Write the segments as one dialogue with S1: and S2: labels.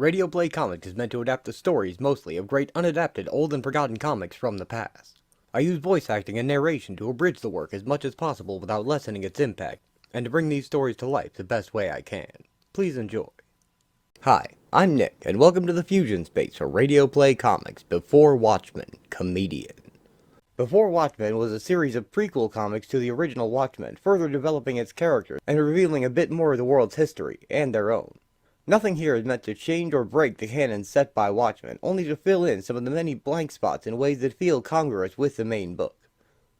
S1: Radio Play Comics is meant to adapt the stories, mostly, of great unadapted, old and forgotten comics from the past. I use voice acting and narration to abridge the work as much as possible without lessening its impact, and to bring these stories to life the best way I can. Please enjoy. Hi, I'm Nick, and welcome to the Fusion Space for Radio Play Comics Before Watchmen, Comedian. Before Watchmen was a series of prequel comics to the original Watchmen, further developing its characters and revealing a bit more of the world's history, and their own. Nothing here is meant to change or break the canon set by Watchmen, only to fill in some of the many blank spots in ways that feel congruous with the main book.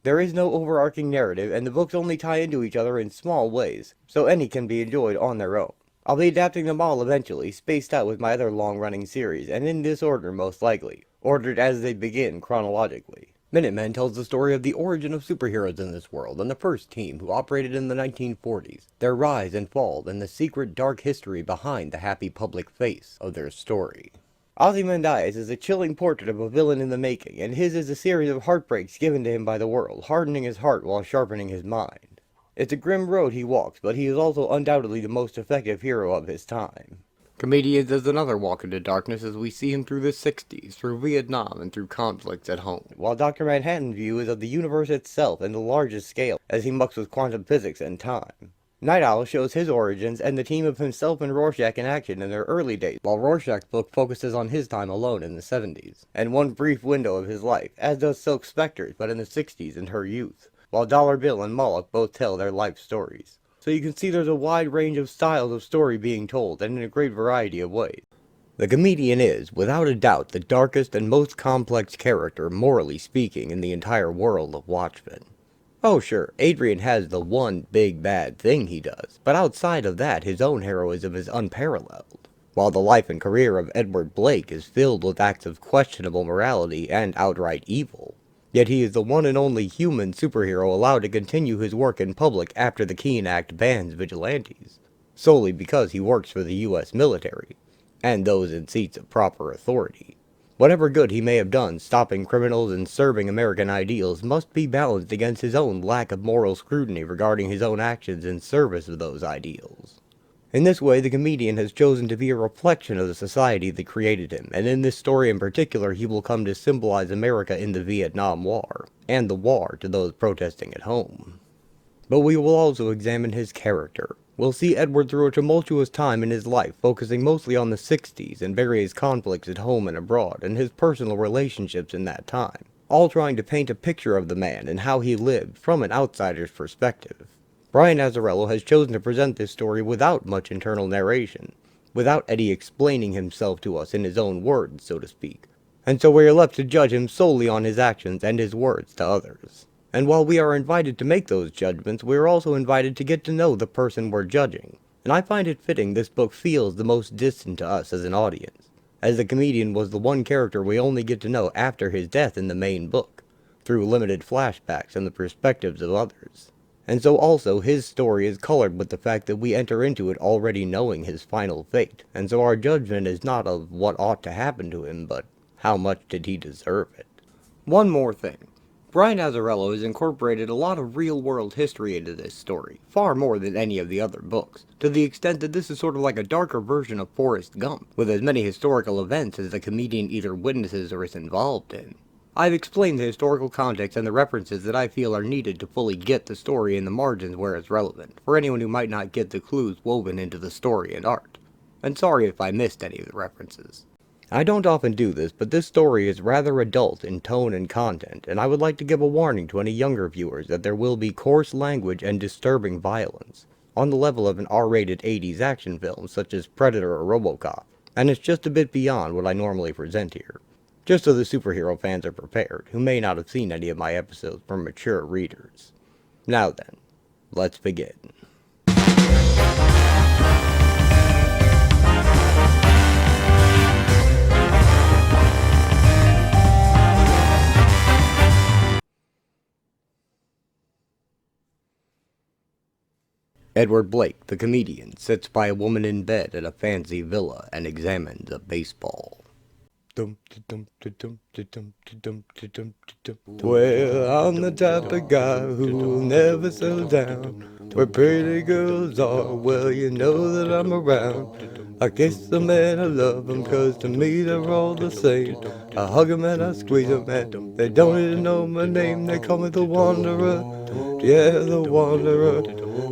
S1: There is no overarching narrative, and the books only tie into each other in small ways, so any can be enjoyed on their own. I'll be adapting them all eventually, spaced out with my other long-running series, and in this order most likely, ordered as they begin chronologically. Minutemen tells the story of the origin of superheroes in this world and the first team who operated in the 1940s, their rise and fall, and the secret dark history behind the happy public face of their story. Ozymandias is a chilling portrait of a villain in the making, and his is a series of heartbreaks given to him by the world, hardening his heart while sharpening his mind. It's a grim road he walks, but he is also undoubtedly the most effective hero of his time. Comedians is another walk into darkness as we see him through the 60s, through Vietnam, and through conflicts at home, while Dr. Manhattan's view is of the universe itself and the largest scale as he mucks with quantum physics and time. Night Owl shows his origins and the team of himself and Rorschach in action in their early days, while Rorschach's book focuses on his time alone in the 70s, and one brief window of his life, as does Silk Spectre's but in the 60s and her youth, while Dollar Bill and Moloch both tell their life stories. So you can see there's a wide range of styles of story being told, and in a great variety of ways. The comedian is, without a doubt, the darkest and most complex character, morally speaking, in the entire world of Watchmen. Oh sure, Adrian has the one big bad thing he does, but outside of that, his own heroism is unparalleled. While the life and career of Edward Blake is filled with acts of questionable morality and outright evil. Yet he is the one and only human superhero allowed to continue his work in public after the Keene Act bans vigilantes, solely because he works for the US military, and those in seats of proper authority. Whatever good he may have done stopping criminals and serving American ideals must be balanced against his own lack of moral scrutiny regarding his own actions in service of those ideals. In this way, the comedian has chosen to be a reflection of the society that created him, and in this story in particular he will come to symbolize America in the Vietnam War, and the war to those protesting at home. But we will also examine his character. We'll see Edward through a tumultuous time in his life, focusing mostly on the 60s and various conflicts at home and abroad, and his personal relationships in that time, all trying to paint a picture of the man and how he lived from an outsider's perspective. Brian Azzarello has chosen to present this story without much internal narration, without Eddie explaining himself to us in his own words, so to speak, and so we are left to judge him solely on his actions and his words to others. And while we are invited to make those judgments, we are also invited to get to know the person we're judging, and I find it fitting this book feels the most distant to us as an audience, as the comedian was the one character we only get to know after his death in the main book, through limited flashbacks and the perspectives of others. And so also his story is colored with the fact that we enter into it already knowing his final fate, and so our judgment is not of what ought to happen to him, but how much did he deserve it. One more thing. Brian Azzarello has incorporated a lot of real-world history into this story, far more than any of the other books, to the extent that this is sort of like a darker version of Forrest Gump, with as many historical events as the comedian either witnesses or is involved in. I've explained the historical context and the references that I feel are needed to fully get the story in the margins where it's relevant, for anyone who might not get the clues woven into the story and art. And sorry if I missed any of the references. I don't often do this, but this story is rather adult in tone and content, and I would like to give a warning to any younger viewers that there will be coarse language and disturbing violence, on the level of an R-rated 80s action film such as Predator or RoboCop, and it's just a bit beyond what I normally present here. Just so the superhero fans are prepared, who may not have seen any of my episodes for mature readers. Now then, let's begin. Edward Blake, the comedian, sits by a woman in bed at a fancy villa and examines a baseball. Well, I'm the type of guy who'll never settle down. Where pretty girls are, well, you know that I'm around. I kiss them and I love them, 'cause to me they're all the same. I hug them and I squeeze them, and they don't even know my name. They call me the Wanderer, yeah, the Wanderer.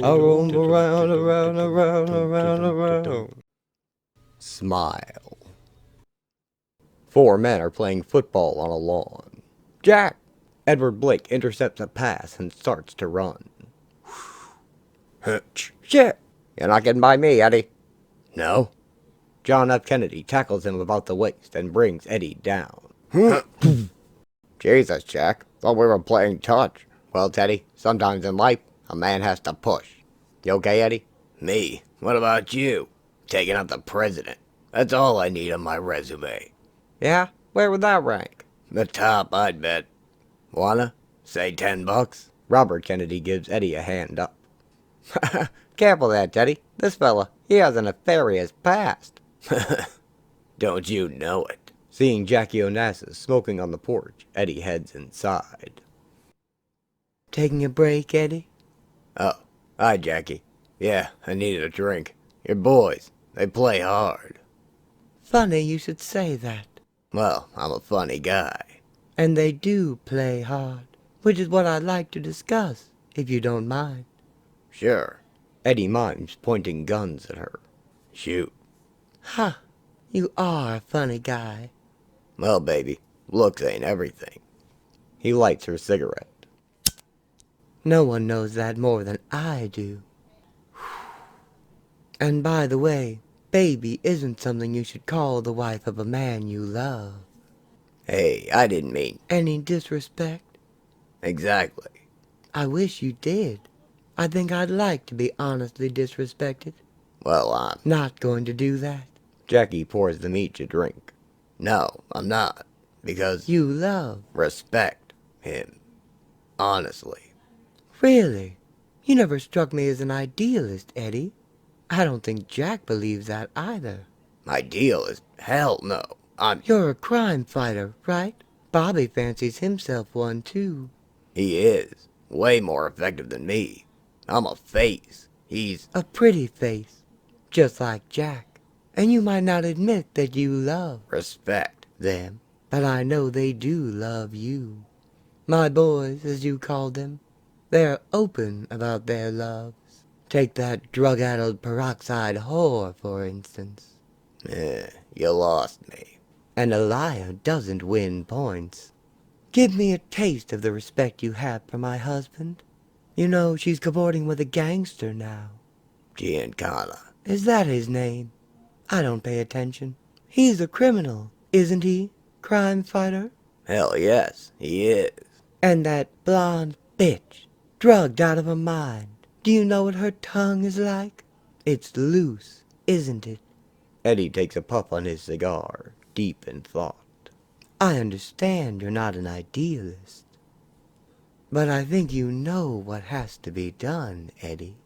S1: I roam around, around, around, around, around. Smile. Four men are playing football on a lawn. Jack! Edward Blake intercepts a pass and starts to run. Shit! You're not getting by me, Eddie. No. John F. Kennedy tackles him about the waist and brings Eddie down. Jesus, Jack. Thought we were playing touch. Well, Teddy, sometimes in life, a man has to push. You okay, Eddie? Me? What about you? Taking out the president. That's all I need on my resume. Yeah? Where would that rank? The top, I'd bet. Wanna? Say $10? Robert Kennedy gives Eddie a hand up. Careful there, Teddy. This fella, he has a nefarious past. Don't you know it? Seeing Jackie Onassis smoking on the porch, Eddie heads inside. Taking a break, Eddie? Oh, hi, Jackie. Yeah, I needed a drink. Your boys, they play hard. Funny you should say that. Well, I'm a funny guy. And they do play hard, which is what I'd like to discuss, if you don't mind. Sure. Eddie mimes, pointing guns at her. Shoot. Huh. You are a funny guy. Well, baby, looks ain't everything. He lights her cigarette. No one knows that more than I do. And by the way, baby isn't something you should call the wife of a man you love. Hey, I didn't mean... Any disrespect? Exactly. I wish you did. I think I'd like to be honestly disrespected. Well, I'm not going to do that. Jackie pours them each a drink. No, I'm not. Because... You love... Respect him. Honestly. Really? You never struck me as an idealist, Eddie. I don't think Jack believes that either. Idealist? Hell no. You're a crime fighter, right? Bobby fancies himself one, too. He is. Way more effective than me. I'm a face. He's... A pretty face. Just like Jack. And you might not admit that you love... Respect them. But I know they do love you. My boys, as you called them. They're open about their loves. Take that drug-addled peroxide whore, for instance. You lost me. And a liar doesn't win points. Give me a taste of the respect you have for my husband. You know, she's cavorting with a gangster now. Giancana. Is that his name? I don't pay attention. He's a criminal, isn't he, crime fighter? Hell yes, he is. And that blonde bitch, drugged out of her mind. Do you know what her tongue is like? It's loose, isn't it? Eddie takes a puff on his cigar, deep in thought. I understand you're not an idealist. But I think you know what has to be done, Eddie.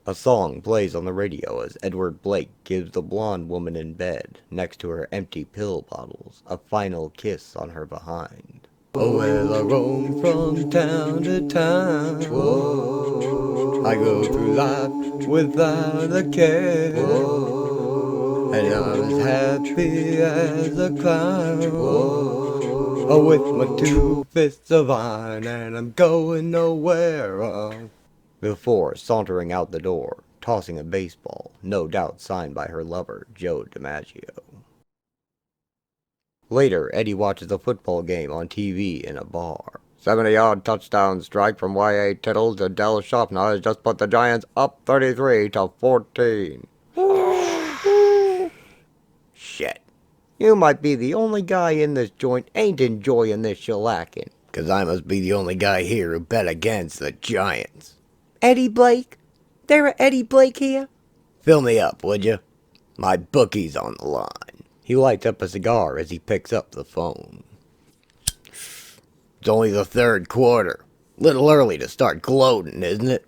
S1: A song plays on the radio as Edward Blake gives the blonde woman in bed, next to her empty pill bottles, a final kiss on her behind. Oh, well, I roam from town to town. Whoa. I go through life without a care. Whoa. And I'm as happy as a clown. Whoa. Oh, with my 2 fists of iron, and I'm going nowhere. Before sauntering out the door, tossing a baseball, no doubt signed by her lover, Joe DiMaggio. Later, Eddie watches a football game on TV in a bar. 70-yard touchdown strike from Y.A. Tittle to Del Schaffner has just put the Giants up 33-14. Shit. You might be the only guy in this joint ain't enjoying this shellacking. 'Cause I must be the only guy here who bet against the Giants. Eddie Blake? There a Eddie Blake here? Fill me up, would you? My bookie's on the line. He lights up a cigar as he picks up the phone. It's only the 3rd quarter. Little early to start gloating, isn't it?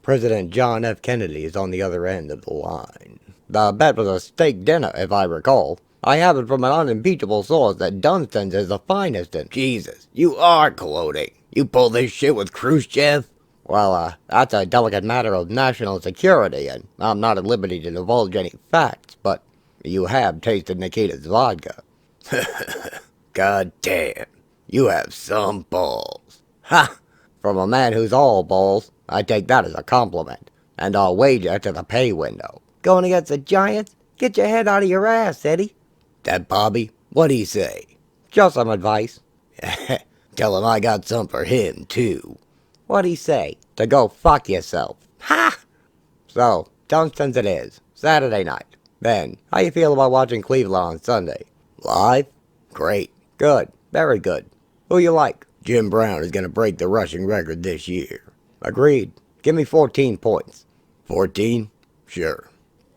S1: President John F. Kennedy is on the other end of the line. The bet was a steak dinner, if I recall. I have it from an unimpeachable source that Dunstan's is the finest in... Jesus, you are gloating. You pulled this shit with Khrushchev? That's a delicate matter of national security, and I'm not at liberty to divulge any facts, but you have tasted Nikita's vodka. God damn, you have some balls. Ha! From a man who's all balls, I take that as a compliment, and I'll wager to the pay window. Going against the Giants? Get your head out of your ass, Eddie. That Bobby? What'd he say? Just some advice. Tell him I got some for him, too. What'd he say? To go fuck yourself. Ha! So, Tungsten's it is. Saturday night. Then, how you feel about watching Cleveland on Sunday? Live? Great. Good. Very good. Who you like? Jim Brown is going to break the rushing record this year. Agreed. Give me 14 points. 14? Sure.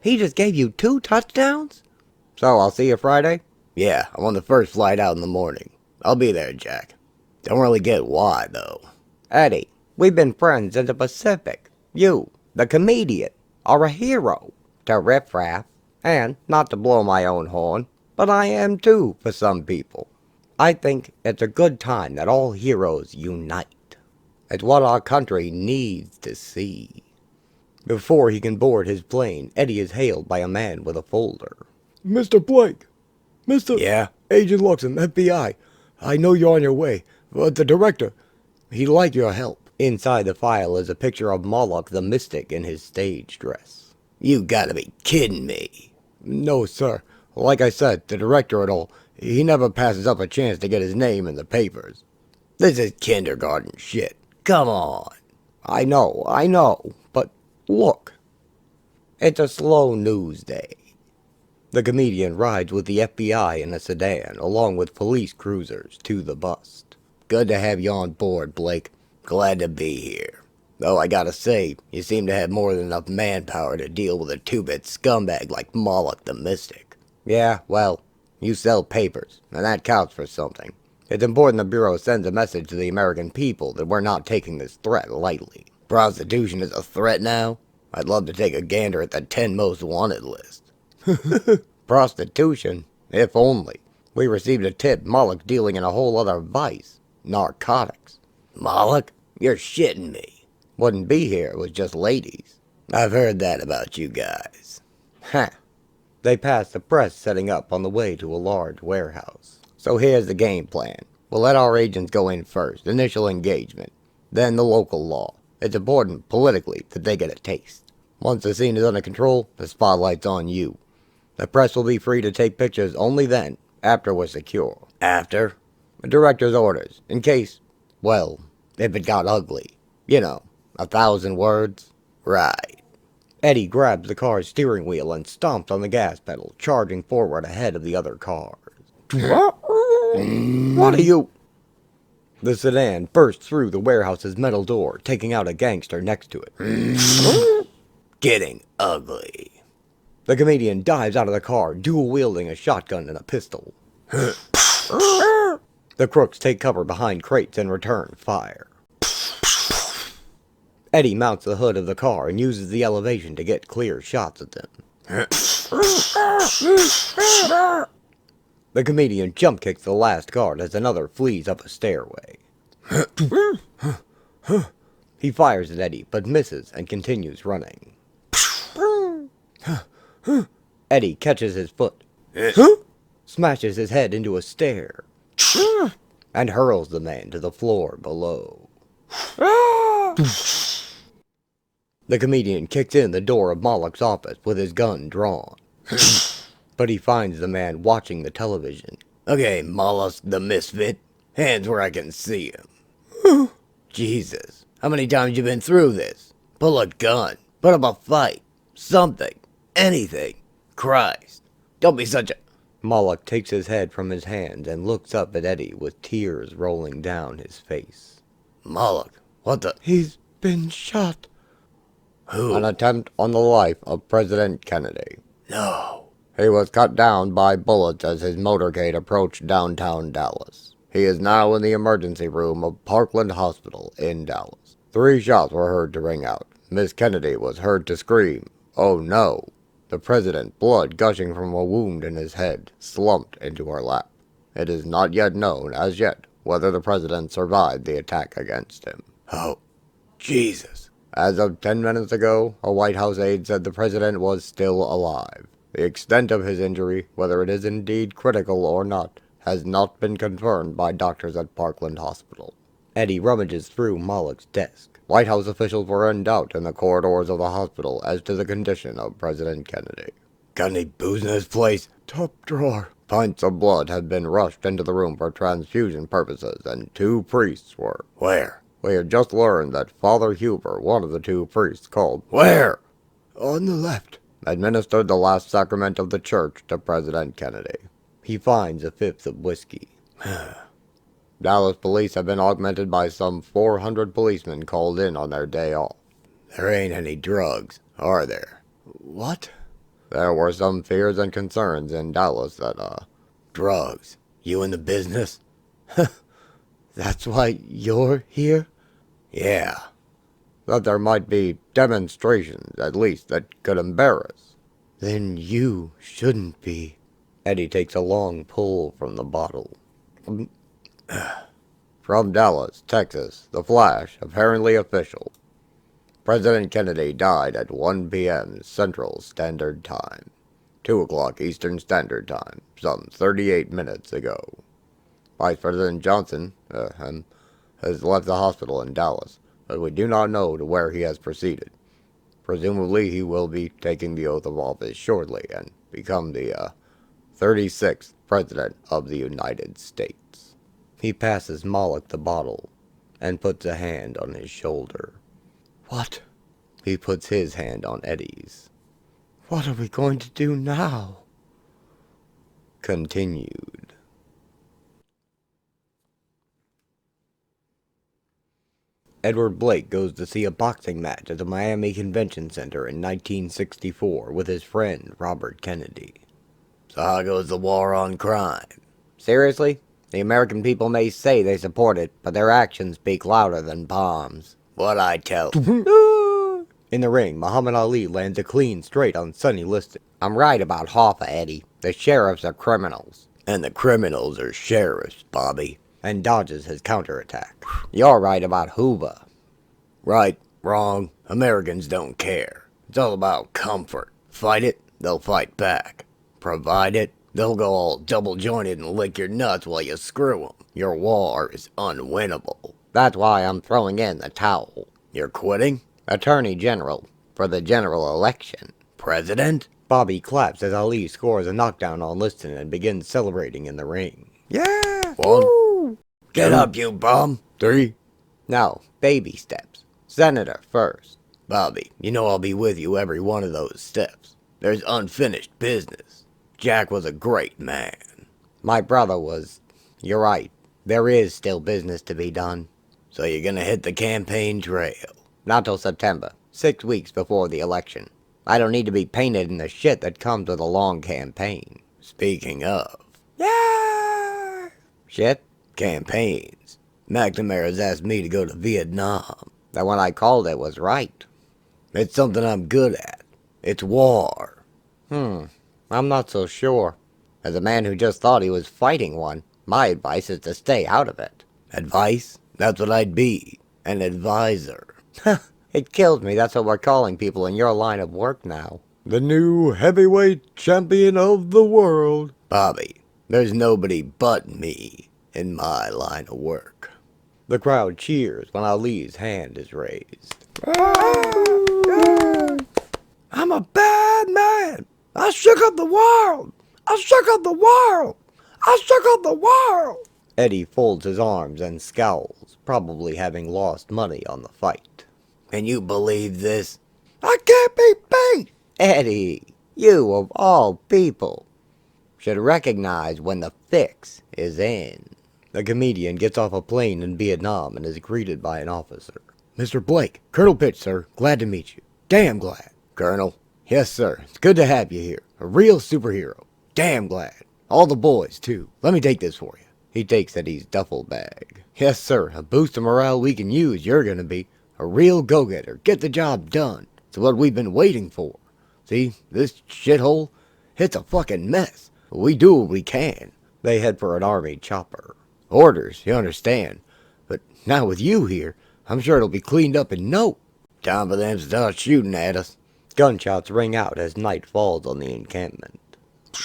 S1: He just gave you 2 touchdowns? So, I'll see you Friday? Yeah, I'm on the first flight out in the morning. I'll be there, Jack. Don't really get why, though. Eddie, we've been friends in the Pacific. You, the comedian, are a hero to riffraff. And, not to blow my own horn, but I am too for some people. I think it's a good time that all heroes unite. It's what our country needs to see. Before he can board his plane, Eddie is hailed by a man with a folder.
S2: Mr. Blake. Mr.
S1: Yeah?
S2: Agent Luxon, FBI. I know you're on your way, but the director, he'd like your help.
S1: Inside the file is a picture of Moloch the Mystic in his stage dress. You gotta be kidding me.
S2: No, sir. Like I said, the director and all, he never passes up a chance to get his name in the papers.
S1: This is kindergarten shit. Come on. I know, but look. It's a slow news day. The comedian rides with the FBI in a sedan, along with police cruisers, to the bust. Good to have you on board, Blake. Glad to be here. Though I gotta say, you seem to have more than enough manpower to deal with a two-bit scumbag like Moloch the Mystic. Yeah, well, you sell papers, and that counts for something. It's important the Bureau sends a message to the American people that we're not taking this threat lightly. Prostitution is a threat now? I'd love to take a gander at the 10 most wanted list. Prostitution? If only. We received a tip Moloch dealing in a whole other vice. Narcotics. Moloch? You're shitting me. Wouldn't be here, it was just ladies. I've heard that about you guys. Huh. They passed the press setting up on the way to a large warehouse. So here's the game plan. We'll let our agents go in first, initial engagement. Then the local law. It's important, politically, that they get a taste. Once the scene is under control, the spotlight's on you. The press will be free to take pictures only then, after we're secure. After? The director's orders, in case, well, if it got ugly. You know, 1,000 words. Right. Eddie grabs the car's steering wheel and stomps on the gas pedal, charging forward ahead of the other cars. What are you? The sedan bursts through the warehouse's metal door, taking out a gangster next to it. Getting ugly. The comedian dives out of the car, dual-wielding a shotgun and a pistol. The crooks take cover behind crates and return fire. Eddie mounts the hood of the car and uses the elevation to get clear shots of them. The comedian jump kicks the last guard as another flees up a stairway. He fires at Eddie, but misses and continues running. Eddie catches his foot, smashes his head into a stair, and hurls the man to the floor below. The comedian kicks in the door of Moloch's office with his gun drawn. But he finds the man watching the television. Okay, Moloch the Misfit. Hands where I can see him. Jesus, how many times you been through this? Pull a gun. Put up a fight. Something. Anything. Christ. Don't be such a... Moloch takes his head from his hands and looks up at Eddie with tears rolling down his face. Moloch, what the...
S2: He's been shot.
S1: Who? An attempt on the life of President Kennedy.
S2: No.
S1: He was cut down by bullets as his motorcade approached downtown Dallas. He is now in the emergency room of Parkland Hospital in Dallas. 3 shots were heard to ring out. Miss Kennedy was heard to scream, "Oh no!" The president, blood gushing from a wound in his head, slumped into her lap. It is not yet known, as yet, whether the president survived the attack against him. Oh,
S2: Jesus. As of 10 minutes ago, a White House aide said the president was still alive. The extent of his injury, whether it is indeed critical or not, has not been confirmed by doctors at Parkland Hospital.
S1: Eddie rummages through Moloch's desk.
S2: White House officials were in doubt in the corridors of the hospital as to the condition of President Kennedy. Got any booze in this place? Top drawer. Pints of blood had been rushed into the room for transfusion purposes, and 2 priests were... Where? We had just learned that Father Huber, one of the 2 priests, called... Where? On the left. Administered the last sacrament of the church to President Kennedy.
S1: He finds a 5th of whiskey.
S2: Dallas police have been augmented by some 400 policemen called in on their day off. There ain't any drugs, are there? What? There were some fears and concerns in Dallas that, drugs. You in the business?
S1: That's why you're here?
S2: Yeah. That there might be demonstrations, at least, that could embarrass.
S1: Then you shouldn't be. Eddie takes a long pull from the bottle.
S2: From Dallas, Texas, The Flash, apparently official. President Kennedy died at 1 p.m. Central Standard Time, 2 o'clock Eastern Standard Time, some 38 minutes ago. Vice President Johnson has left the hospital in Dallas, but we do not know to where he has proceeded. Presumably he will be taking the oath of office shortly and become the 36th President of the United States.
S1: He passes Moloch the bottle and puts a hand on his shoulder.
S2: What?
S1: He puts his hand on Eddie's.
S2: What are we going to do now?
S1: Continued. Edward Blake goes to see a boxing match at the Miami Convention Center in 1964 with his friend Robert Kennedy.
S2: So how goes the war on crime?
S1: Seriously? The American people may say they support it, but their actions speak louder than bombs.
S2: What I tell...
S1: In the ring, Muhammad Ali lands a clean straight on Sonny Liston. I'm right about Hoffa, Eddie. The sheriffs are criminals.
S2: And the criminals are sheriffs, Bobby.
S1: And dodges his counterattack. You're right about Hoover.
S2: Right, wrong. Americans don't care. It's all about comfort. Fight it, they'll fight back. Provide it, they'll go all double-jointed and lick your nuts while you screw them. Your war is unwinnable.
S1: That's why I'm throwing in the towel.
S2: You're quitting?
S1: Attorney General for the general election.
S2: President?
S1: Bobby claps as Ali scores a knockdown on Liston and begins celebrating in the ring.
S2: Yeah! 1. Get up, you bum! 3.
S1: Now, baby steps. Senator first.
S2: Bobby, you know I'll be with you every one of those steps. There's unfinished business. Jack was a great man.
S1: My brother was. You're right. There is still business to be done.
S2: So you're gonna hit the campaign trail?
S1: Not till September. 6 weeks before the election. I don't need to be painted in the shit that comes with a long campaign.
S2: Speaking of...
S1: Yeah! Shit?
S2: Campaigns. McNamara's asked me to go to Vietnam.
S1: That one I called it was right.
S2: It's something I'm good at. It's war.
S1: I'm not so sure. As a man who just thought he was fighting one, my advice is to stay out of it.
S2: Advice? That's what I'd be. An advisor.
S1: It kills me that's what we're calling people in your line of work now.
S2: The new heavyweight champion of the world. Bobby, there's nobody but me in my line of work.
S1: The crowd cheers when Ali's hand is raised.
S2: I'm a bad man. I shook up the world. I shook up the world. I shook up the world.
S1: Eddie folds his arms and scowls, probably having lost money on the fight.
S2: Can you believe this? I can't be beat.
S1: Eddie, you of all people, should recognize when the fix is in. The comedian gets off a plane in Vietnam and is greeted by an officer.
S2: Mr. Blake, Colonel Pitch, sir. Glad to meet you. Damn glad. Colonel? Yes, sir. It's good to have you here. A real superhero. Damn glad. All the boys, too. Let me take this for you.
S1: He takes Eddie's duffel bag.
S2: Yes, sir. A boost of morale we can use, you're gonna be. A real go-getter. Get the job done. It's what we've been waiting for. See, this shithole? It's a fucking mess. We do what we can.
S1: They head for an army chopper.
S2: Orders, you understand. But now with you here, I'm sure it'll be cleaned up in no time for them to start shooting at us.
S1: Gunshots ring out as night falls on the encampment.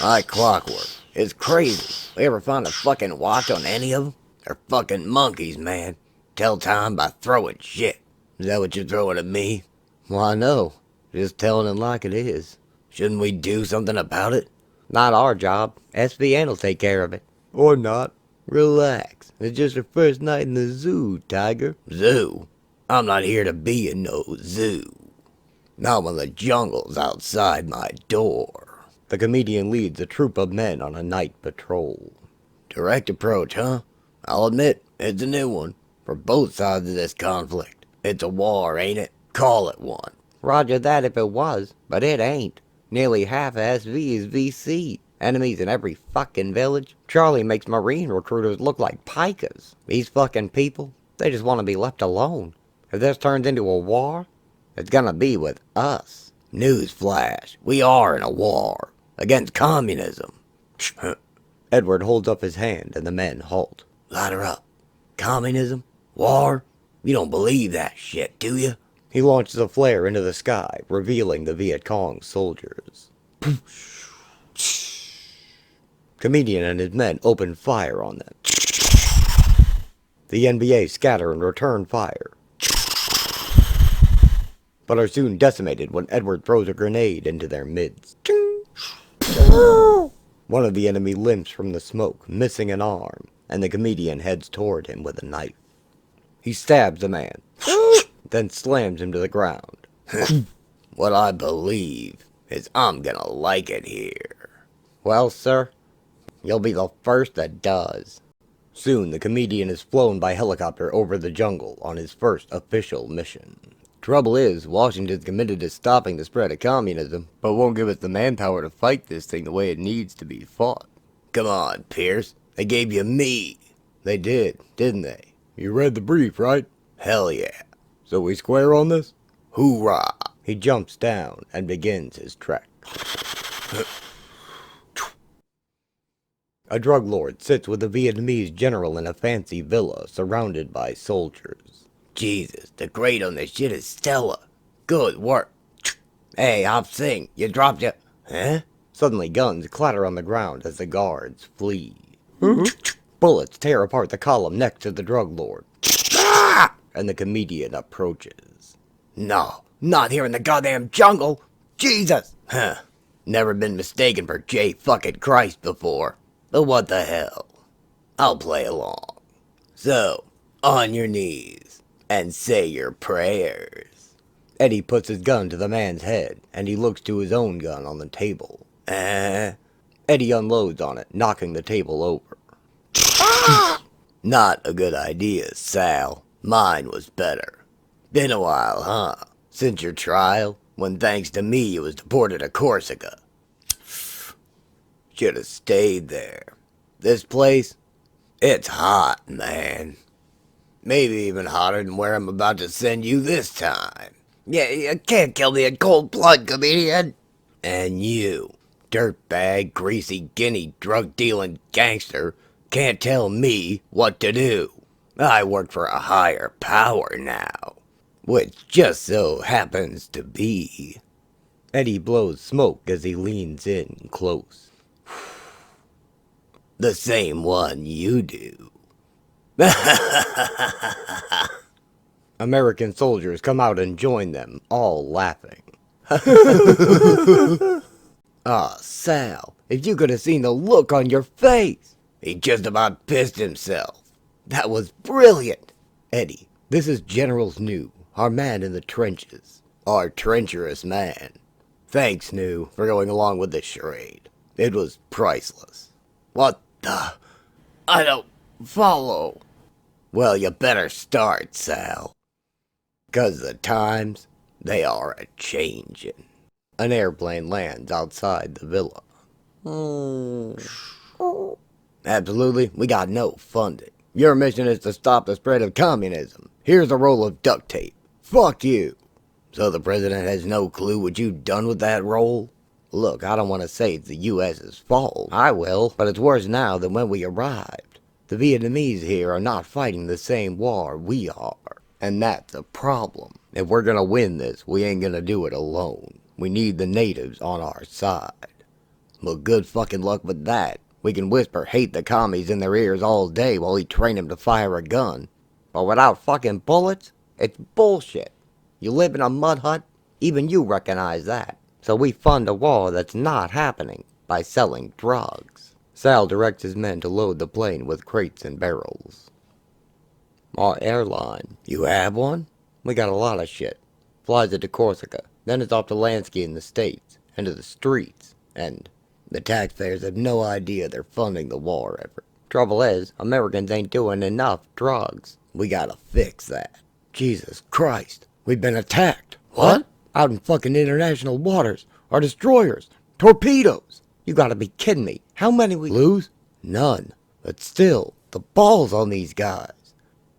S2: Like clockwork. It's crazy. We ever find a fucking watch on any of them? They're fucking monkeys, man. Tell time by throwing shit. Is that what you're throwing at me?
S1: Why, no. Just telling it like it is.
S2: Shouldn't we do something about it?
S1: Not our job. SVN will take care of it.
S2: Or not.
S1: Relax. It's just your first night in the zoo, Tiger.
S2: Zoo? I'm not here to be in no zoo. Not when the jungle's outside my door.
S1: The comedian leads a troop of men on a night patrol.
S2: Direct approach, huh? I'll admit, it's a new one. For both sides of this conflict. It's a war, ain't it? Call it one.
S1: Roger that if it was, but it ain't. Nearly half of SV is VC. Enemies in every fucking village. Charlie makes Marine recruiters look like pikers. These fucking people, they just want to be left alone. If this turns into a war, it's gonna be with us.
S2: Newsflash, we are in a war. Against communism.
S1: Edward holds up his hand and the men halt.
S2: Light her up. Communism? War? You don't believe that shit, do you?
S1: He launches a flare into the sky, revealing the Viet Cong soldiers. Comedian and his men open fire on them. The NBA scatter and return fire, but are soon decimated when Edward throws a grenade into their midst. One of the enemy limps from the smoke, missing an arm, and the comedian heads toward him with a knife. He stabs the man, then slams him to the ground.
S2: What I believe is I'm gonna like it here.
S1: Well, sir, you'll be the first that does. Soon the comedian is flown by helicopter over the jungle on his first official mission. Trouble is, Washington's committed to stopping the spread of communism, but won't give us the manpower to fight this thing the way it needs to be fought.
S2: Come on, Pierce. They gave you me.
S1: They did, didn't they?
S2: You read the brief, right? Hell yeah.
S1: So we square on this?
S2: Hoorah!
S1: He jumps down and begins his trek. A drug lord sits with a Vietnamese general in a fancy villa surrounded by soldiers.
S2: Jesus, the grade on this shit is stellar. Good work. Hey, Hop Sing, you dropped your... Huh?
S1: Suddenly guns clatter on the ground as the guards flee. Bullets tear apart the column next to the drug lord. And the comedian approaches.
S2: No, not here in the goddamn jungle. Jesus! Huh. Never been mistaken for J fucking Christ before. But what the hell? I'll play along. So, on your knees, and say your prayers.
S1: Eddie puts his gun to the man's head, and he looks to his own gun on the table. Eddie unloads on it, knocking the table over.
S2: Not a good idea, Sal. Mine was better. Been a while, huh? Since your trial, when thanks to me you was deported to Corsica. Should've stayed there. This place, it's hot, man. Maybe even hotter than where I'm about to send you this time. Yeah, you can't kill me in cold blood, comedian. And you, dirtbag, greasy guinea, drug-dealing gangster, can't tell me what to do. I work for a higher power now, which just so happens to be...
S1: Eddie blows smoke as he leans in close.
S2: The same one you do.
S1: American soldiers come out and join them, all laughing.
S2: Ah, Sal, if you could have seen the look on your face. He just about pissed himself. That was brilliant.
S1: Eddie, this is General New, our man in the trenches.
S2: Our treacherous man. Thanks, New, for going along with this charade. It was priceless. What the? I don't follow. Well, you better start, Sal. 'Cause the times, they are a-changin'.
S1: An airplane lands outside the villa.
S2: Absolutely, we got no funding. Your mission is to stop the spread of communism. Here's a roll of duct tape. Fuck you. So the president has no clue what you've done with that roll?
S1: Look, I don't want to say it's the U.S.'s fault. I will, but it's worse now than when we arrived. The Vietnamese here are not fighting the same war we are.
S2: And that's a problem. If we're gonna win this, we ain't gonna do it alone. We need the natives on our side. But good fucking luck with that. We can whisper hate the commies in their ears all day while we train them to fire a gun. But without fucking bullets, it's bullshit. You live in a mud hut, even you recognize that. So we fund a war that's not happening by selling drugs. Sal directs his men to load the plane with crates and barrels. Our airline, you have one? We got a lot of shit. Flies it to Corsica, then it's off to Lansky in the States, and to the streets, and the taxpayers have no idea they're funding the war effort. Trouble is, Americans ain't doing enough drugs. We gotta fix that. Jesus Christ, we've been attacked. What? Out in fucking international waters. Our destroyers. Torpedoes. You gotta be kidding me. How many we lose? None. But still, the balls on these guys.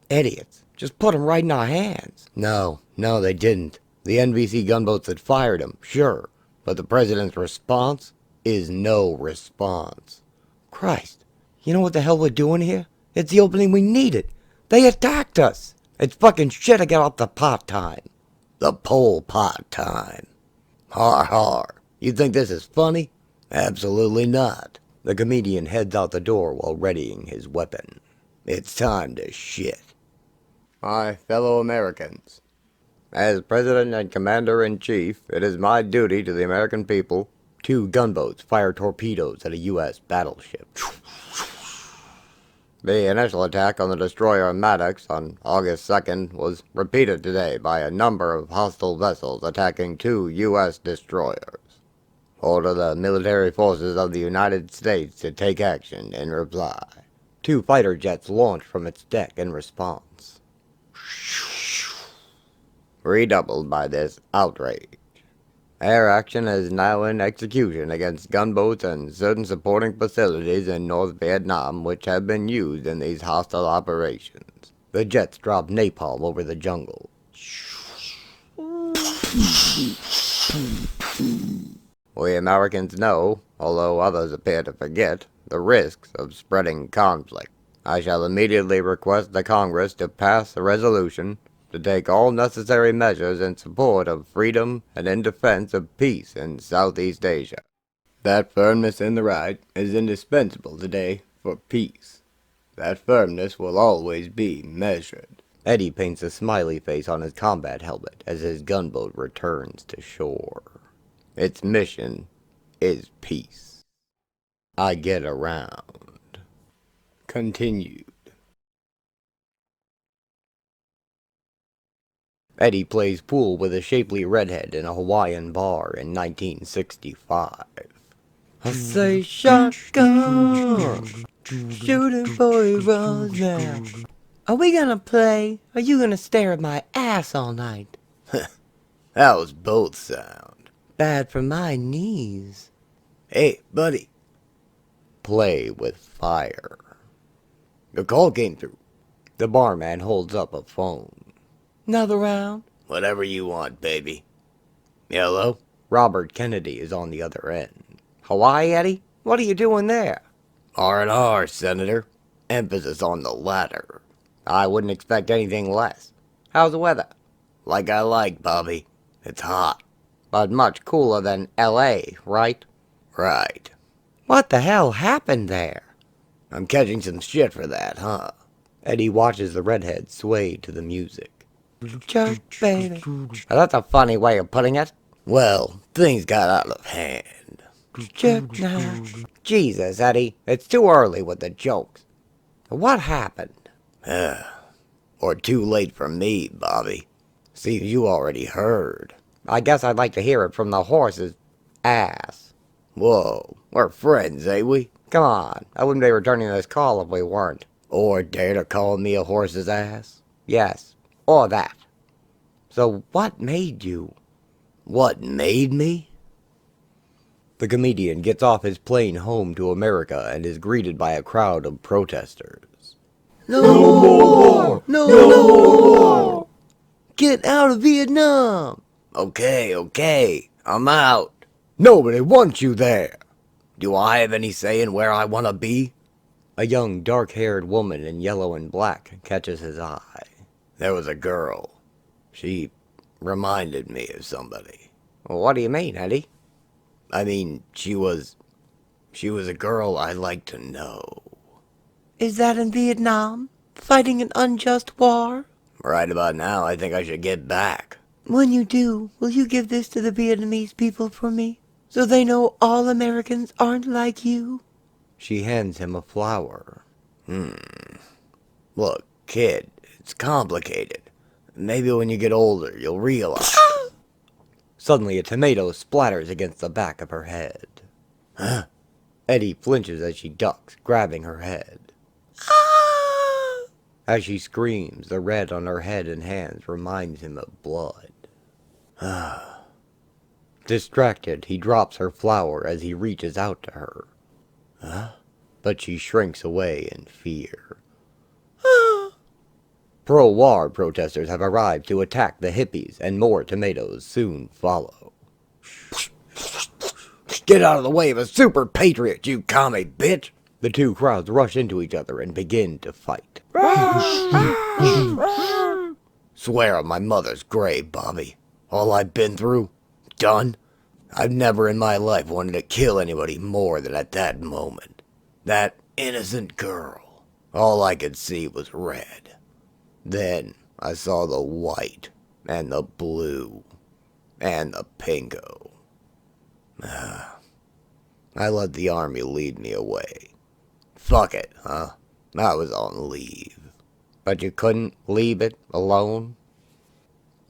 S2: Idiots. Just put them right in our hands. No, they didn't. The NVC gunboats had fired them, sure. But the president's response is no response. Christ, you know what the hell we're doing here? It's the opening we needed. They attacked us. It's fucking shit to get off the pot time. The Pol Pot time. Har har. You think this is funny? Absolutely not. The comedian heads out the door while readying his weapon. It's time to shit. My fellow Americans, as President and Commander-in-Chief, it is my duty to the American people. 2 gunboats fire torpedoes at a U.S. battleship. The initial attack on the destroyer Maddox on August 2nd was repeated today by a number of hostile vessels attacking 2 U.S. destroyers. Order the military forces of the United States to take action in reply. 2 fighter jets launched from its deck in response. Redoubled by this outrage. Air action is now in execution against gunboats and certain supporting facilities in North Vietnam which have been used in these hostile operations. The jets drop napalm over the jungle. We Americans know, although others appear to forget, the risks of spreading conflict. I shall immediately request the Congress to pass a resolution to take all necessary measures in support of freedom and in defense of peace in Southeast Asia. That firmness in the right is indispensable today for peace. That firmness will always be measured. Eddie paints a smiley face on his combat helmet as his gunboat returns to shore. Its mission is peace. I get around. Continued. Eddie plays pool with a shapely redhead in a Hawaiian bar in 1965. I say shotgun, shooting for your rose now. Are we gonna play? Or are you gonna stare at my ass all night? How's both sound? Bad for my knees. Hey, buddy. Play with fire. Your call came through. The barman holds up a phone. Another round? Whatever you want, baby. Hello? Robert Kennedy is on the other end. Hawaii, Eddie? What are you doing there? R&R, Senator. Emphasis on the latter. I wouldn't expect anything less. How's the weather? Like I like, Bobby. It's hot. But much cooler than L.A., right? Right. What the hell happened there? I'm catching some shit for that, huh? Eddie watches the redhead sway to the music. Jerk, baby. That's a funny way of putting it. Well, things got out of hand. Jerk now. Jesus, Eddie, it's too early with the jokes. What happened? Or too late for me, Bobby. Seems you already heard. I guess I'd like to hear it from the horse's ass. Whoa, we're friends, ain't we? Come on, I wouldn't be returning this call if we weren't. Or dare to call me a horse's ass? Yes, or that. So what made you? What made me? The comedian gets off his plane home to America and is greeted by a crowd of protesters. No more! No more! Get out of Vietnam! Okay, I'm out. Nobody wants you there. Do I have any say in where I want to be? A young dark-haired woman in yellow and black catches his eye. There was a girl. She reminded me of somebody. What do you mean, Eddie? I mean, she was a girl I'd like to know.
S3: Is that in Vietnam? Fighting an unjust war?
S2: Right about now, I think I should get back.
S3: When you do, will you give this to the Vietnamese people for me? So they know all Americans aren't like you?
S1: She hands him a flower.
S2: Look, kid, it's complicated. Maybe when you get older, you'll realize.
S1: Suddenly a tomato splatters against the back of her head.
S2: Huh?
S1: Eddie flinches as she ducks, grabbing her head. As she screams, the red on her head and hands reminds him of blood. Distracted, he drops her flower as he reaches out to her. But she shrinks away in fear. Pro-war protesters have arrived to attack the hippies, and more tomatoes soon follow.
S2: Get out of the way of a super patriot, you commie bitch!
S1: The two crowds rush into each other and begin to fight.
S2: Swear on my mother's grave, Bobby. All I've been through, done. I've never in my life wanted to kill anybody more than at that moment. That innocent girl. All I could see was red. Then I saw the white, and the blue, and the pinko. I let the army lead me away. Fuck it, huh? I was on leave.
S1: But you couldn't leave it alone?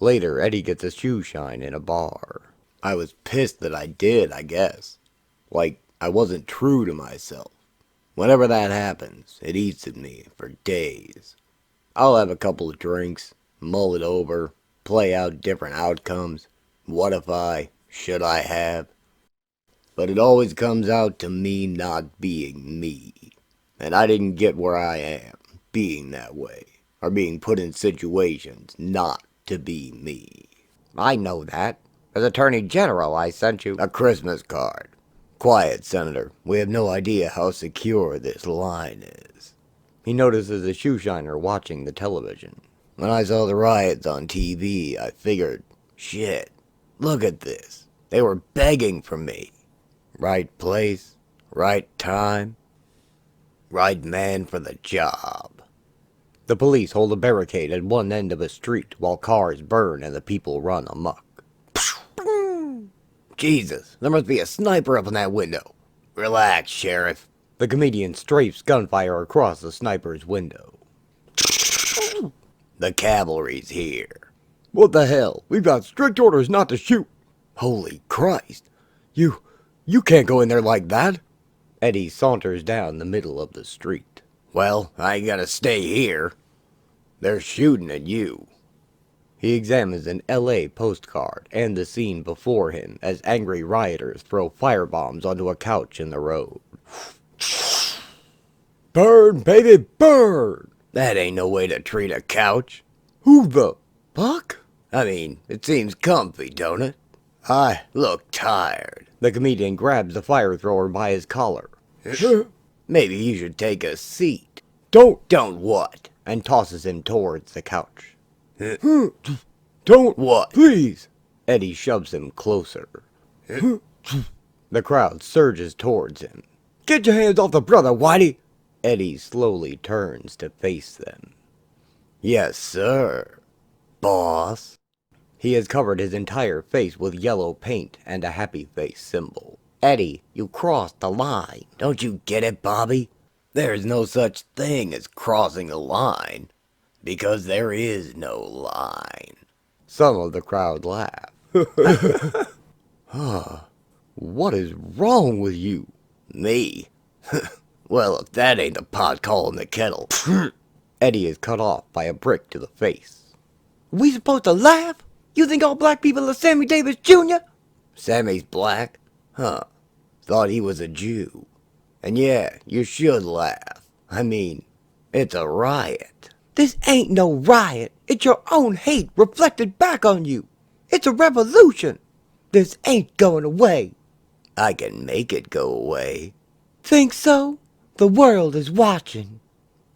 S1: Later, Eddie gets a shoe shine in a bar.
S2: I was pissed that I did, I guess. Like, I wasn't true to myself. Whenever that happens, it eats at me for days. I'll have a couple of drinks, mull it over, play out different outcomes. What if I, should I have? But it always comes out to me not being me. And I didn't get where I am, being that way, or being put in situations not to be me.
S1: I know that. As Attorney General, I sent you
S2: a Christmas card. Quiet, Senator. We have no idea how secure this line is.
S1: He notices a shoe shiner watching the television.
S2: When I saw the riots on TV, I figured, shit, look at this. They were begging for me. Right place, right time, right man for the job.
S1: The police hold a barricade at one end of a street while cars burn and the people run amok.
S2: Jesus, there must be a sniper up in that window. Relax, Sheriff.
S1: The comedian strafes gunfire across the sniper's window.
S2: The cavalry's here.
S1: What the hell? We've got strict orders not to shoot.
S2: Holy Christ. You can't go in there like that.
S1: Eddie saunters down the middle of the street.
S2: Well, I ain't gotta stay here. They're shooting at you.
S1: He examines an LA postcard and the scene before him as angry rioters throw firebombs onto a couch in the road.
S2: Burn, baby, burn! That ain't no way to treat a couch.
S1: Who the fuck?
S2: I mean, it seems comfy, don't it? I look tired.
S1: The comedian grabs the fire thrower by his collar.
S2: Maybe you should take a seat.
S1: Don't
S2: what?
S1: And tosses him towards the couch.
S2: Don't what?
S1: Please! Eddie shoves him closer. The crowd surges towards him.
S2: Get your hands off the brother, Whitey!
S1: Eddie slowly turns to face them.
S2: Yes, sir, boss.
S1: He has covered his entire face with yellow paint and a happy face symbol. Eddie, you crossed the line.
S2: Don't you get it, Bobby? There's no such thing as crossing a line. Because there is no line.
S1: Some of the crowd laugh. What is wrong with you?
S2: Me? Well, if that ain't the pot calling the kettle.
S1: Eddie is cut off by a brick to the face.
S3: We supposed to laugh? You think all black people are Sammy Davis Jr.?
S2: Sammy's black? Huh. Thought he was a Jew. And yeah, you should laugh. I mean, it's a riot.
S3: This ain't no riot. It's your own hate reflected back on you. It's a revolution. This ain't going away.
S2: I can make it go away.
S3: Think so? The world is watching.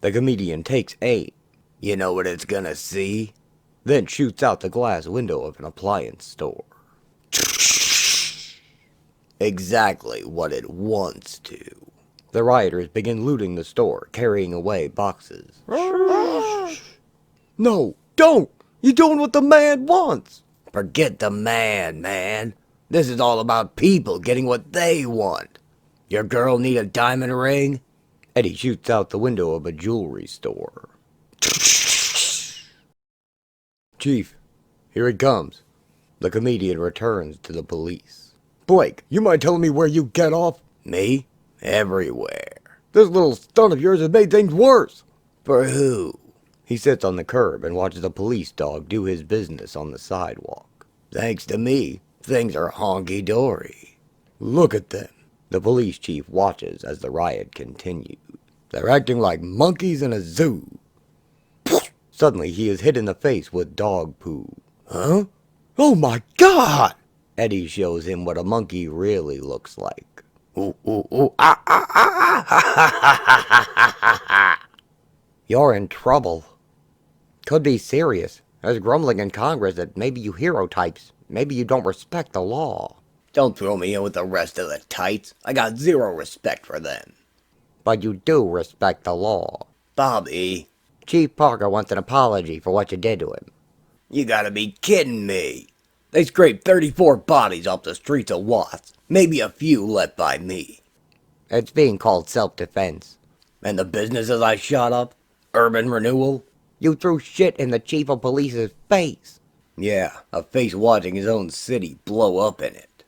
S1: The comedian takes aim.
S2: You know what it's gonna see?
S1: Then shoots out the glass window of an appliance store.
S2: Exactly what it wants to.
S1: The rioters begin looting the store, carrying away boxes.
S3: No, don't! You're doing what the man wants!
S2: Forget the man. This is all about people getting what they want. Your girl need a diamond ring?
S1: Eddie shoots out the window of a jewelry store. Chief, here it comes. The comedian returns to the police.
S3: Blake, you mind telling me where you get off?
S2: Me? Everywhere.
S3: This little stunt of yours has made things worse.
S2: For who?
S1: He sits on the curb and watches a police dog do his business on the sidewalk.
S2: Thanks to me, things are honky-dory.
S3: Look at them.
S1: The police chief watches as the riot continues.
S3: They're acting like monkeys in a zoo.
S1: Suddenly, he is hit in the face with dog poo.
S3: Huh? Oh my God!
S1: Eddie shows him what a monkey really looks like.
S2: Ooh, ooh, ooh, ah, ah, ah, ah.
S1: You're in trouble. Could be serious. There's grumbling in Congress that maybe you hero types, maybe you don't respect the law.
S2: Don't throw me in with the rest of the tights. I got zero respect for them.
S1: But you do respect the law.
S2: Bobby,
S1: Chief Parker wants an apology for what you did to him.
S2: you gotta be kidding me. They scraped 34 bodies off the streets of Watts. Maybe a few left by me.
S1: It's being called self-defense.
S2: And the businesses I shot up? Urban renewal?
S1: You threw shit in the chief of police's face.
S2: Yeah, a face watching his own city blow up in it.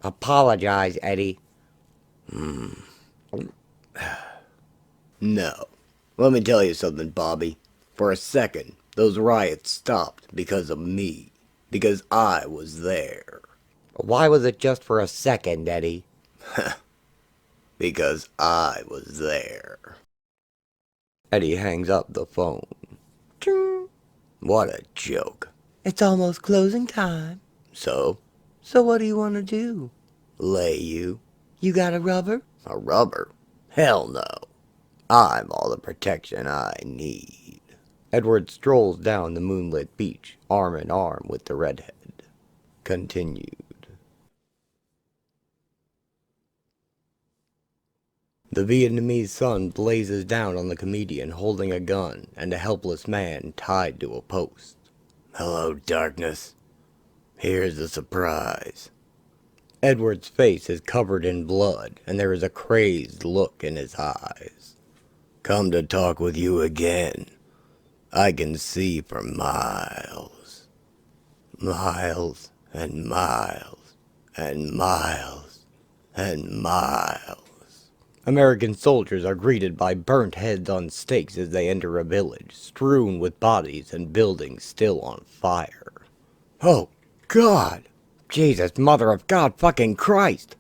S1: Apologize, Eddie.
S2: No. Let me tell you something, Bobby. For a second, those riots stopped because of me. Because I was there.
S1: Why was it just for a second, Eddie?
S2: Because I was there.
S1: Eddie hangs up the phone.
S3: Ching.
S2: What a joke.
S3: It's almost closing time.
S2: So,
S3: So what do you want to do?
S2: lay you?
S3: You got a rubber?
S2: A rubber? Hell no. I'm all the protection I need.
S1: Edward strolls down the moonlit beach, arm in arm with the redhead. Continued. The Vietnamese sun blazes down on the comedian holding a gun and a helpless man tied to a post.
S2: Hello, darkness. Here's the surprise.
S1: Edward's face is covered in blood, and there is a crazed look in his eyes.
S2: Come to talk with you again. I can see for miles. Miles and miles and miles and miles.
S1: American soldiers are greeted by burnt heads on stakes as they enter a village, strewn with bodies and buildings still on fire.
S3: Oh, God! Jesus, mother of God fucking Christ!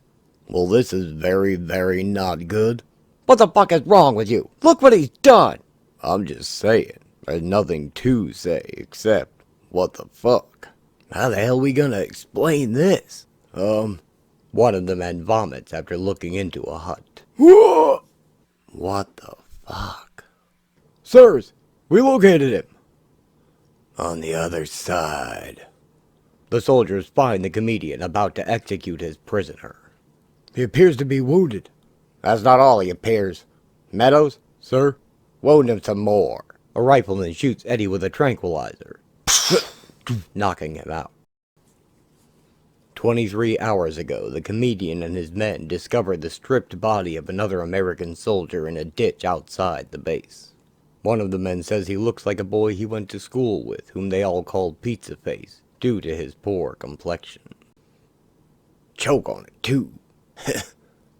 S2: Well, this is very, very not good.
S3: What the fuck is wrong with you? Look what he's done!
S2: I'm just saying. There's nothing to say except, what the fuck? How the hell we gonna explain this?
S1: One of the men vomits after looking into a hut.
S2: What the fuck?
S3: Sirs, we located him.
S2: On the other side.
S1: The soldiers find the comedian about to execute his prisoner.
S3: He appears to be wounded.
S1: That's not all he appears. Meadows,
S3: Sir?
S1: wound him some more. A rifleman shoots Eddie with a tranquilizer, knocking him out. 23 hours ago, the comedian and his men discovered the stripped body of another American soldier in a ditch outside the base. One of the men says he looks like a boy he went to school with, whom they all called Pizza Face, due to his poor complexion.
S2: Choke on it, too.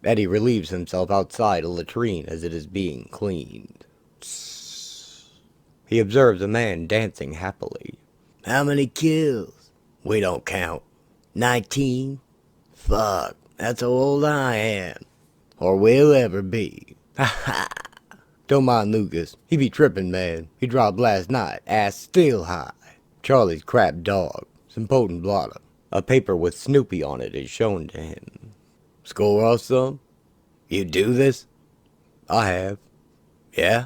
S1: Eddie relieves himself outside a latrine as it is being cleaned. He observes a man dancing happily.
S2: How many kills? We don't count. 19? Fuck, that's how old I am. Or will ever be. Ha ha.
S1: Don't mind Lucas. He be trippin', man. He dropped last night, ass still high. Charlie's crap dog. Some potent blotter. A paper with Snoopy on it is shown to him.
S2: Score off some? You do this?
S1: I have.
S2: Yeah?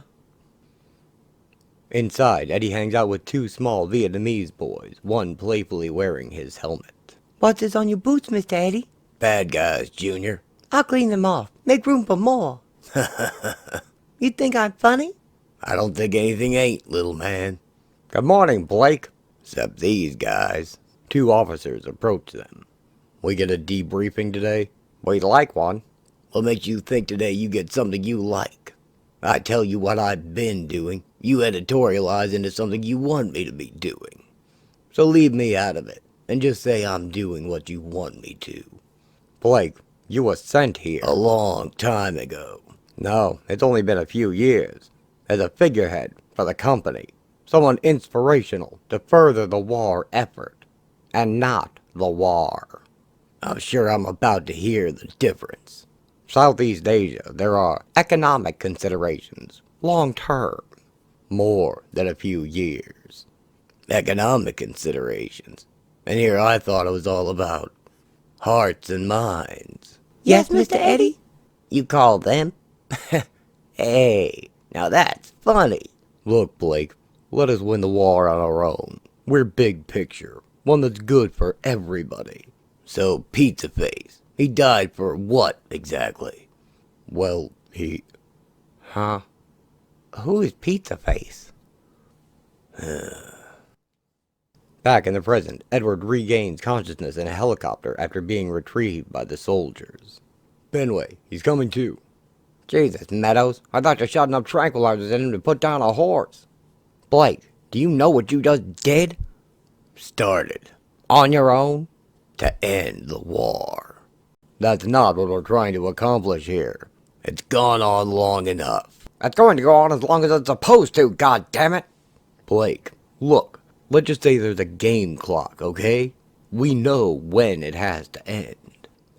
S1: Inside, Eddie hangs out with two small Vietnamese boys, one playfully wearing his helmet.
S3: What's this on your boots, Mr. Eddie?
S2: Bad guys, Junior.
S3: I'll clean them off. Make room for more. You think I'm funny?
S2: I don't think anything ain't, little man.
S1: Good morning, Blake.
S2: Except these guys.
S1: Two officers approach them. We get a debriefing today? We'd like one.
S2: What makes you think today you get something you like? I tell you what I've been doing. You editorialize into something you want me to be doing. So leave me out of it, and just say I'm doing what you want me to.
S1: Blake, you were sent here.
S2: A long time ago.
S1: No, it's only been a few years. As a figurehead for the company. Someone inspirational to further the war effort. And not the war.
S2: I'm sure I'm about to hear the difference.
S1: Southeast Asia, there are economic considerations. Long term. More than a few years.
S2: Economic considerations. And here I thought it was all about hearts and minds.
S3: Yes, Mr. Eddie?
S2: You call them? Hey, now that's funny.
S1: Look, Blake, let us win the war on our own. We're big picture. One that's good for everybody.
S2: So, Pizza Face, he died for what exactly?
S1: Well, Huh? Who is Pizza Face? Back in the present, Edward regains consciousness in a helicopter after being retrieved by the soldiers. Benway, he's coming too. Jesus, Meadows, I thought you shot enough tranquilizers in him to put down a horse. Blake, do you know what you just did?
S2: Started.
S1: On your own?
S2: To end the war.
S1: That's not what we're trying to accomplish here.
S2: It's gone on long enough.
S1: It's going to go on as long as it's supposed to, goddammit! Blake, look, let's just say there's a game clock, okay? We know when it has to end.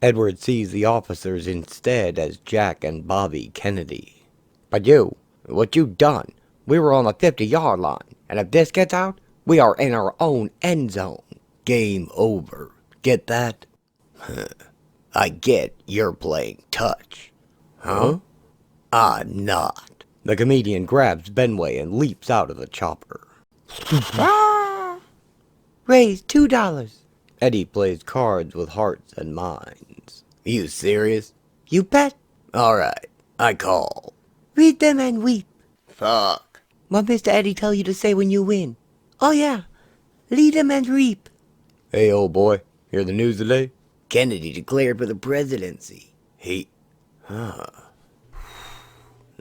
S1: Edward sees the officers instead as Jack and Bobby Kennedy. But you, what you done? We were on the 50-yard line, and if this gets out, we are in our own end zone.
S2: Game over. Get that? I get you're playing touch.
S1: Huh?
S2: I'm not.
S1: The comedian grabs Benway and leaps out of the chopper.
S3: Raise $2.
S1: Eddie plays cards with hearts and minds.
S2: You serious?
S3: You bet.
S2: Alright, I call.
S3: Read them and weep.
S2: Fuck.
S3: What Mr. Eddie tell you to say when you win? Oh yeah. Lead them and reap.
S1: Hey, old boy, hear the news today?
S2: Kennedy declared for the presidency.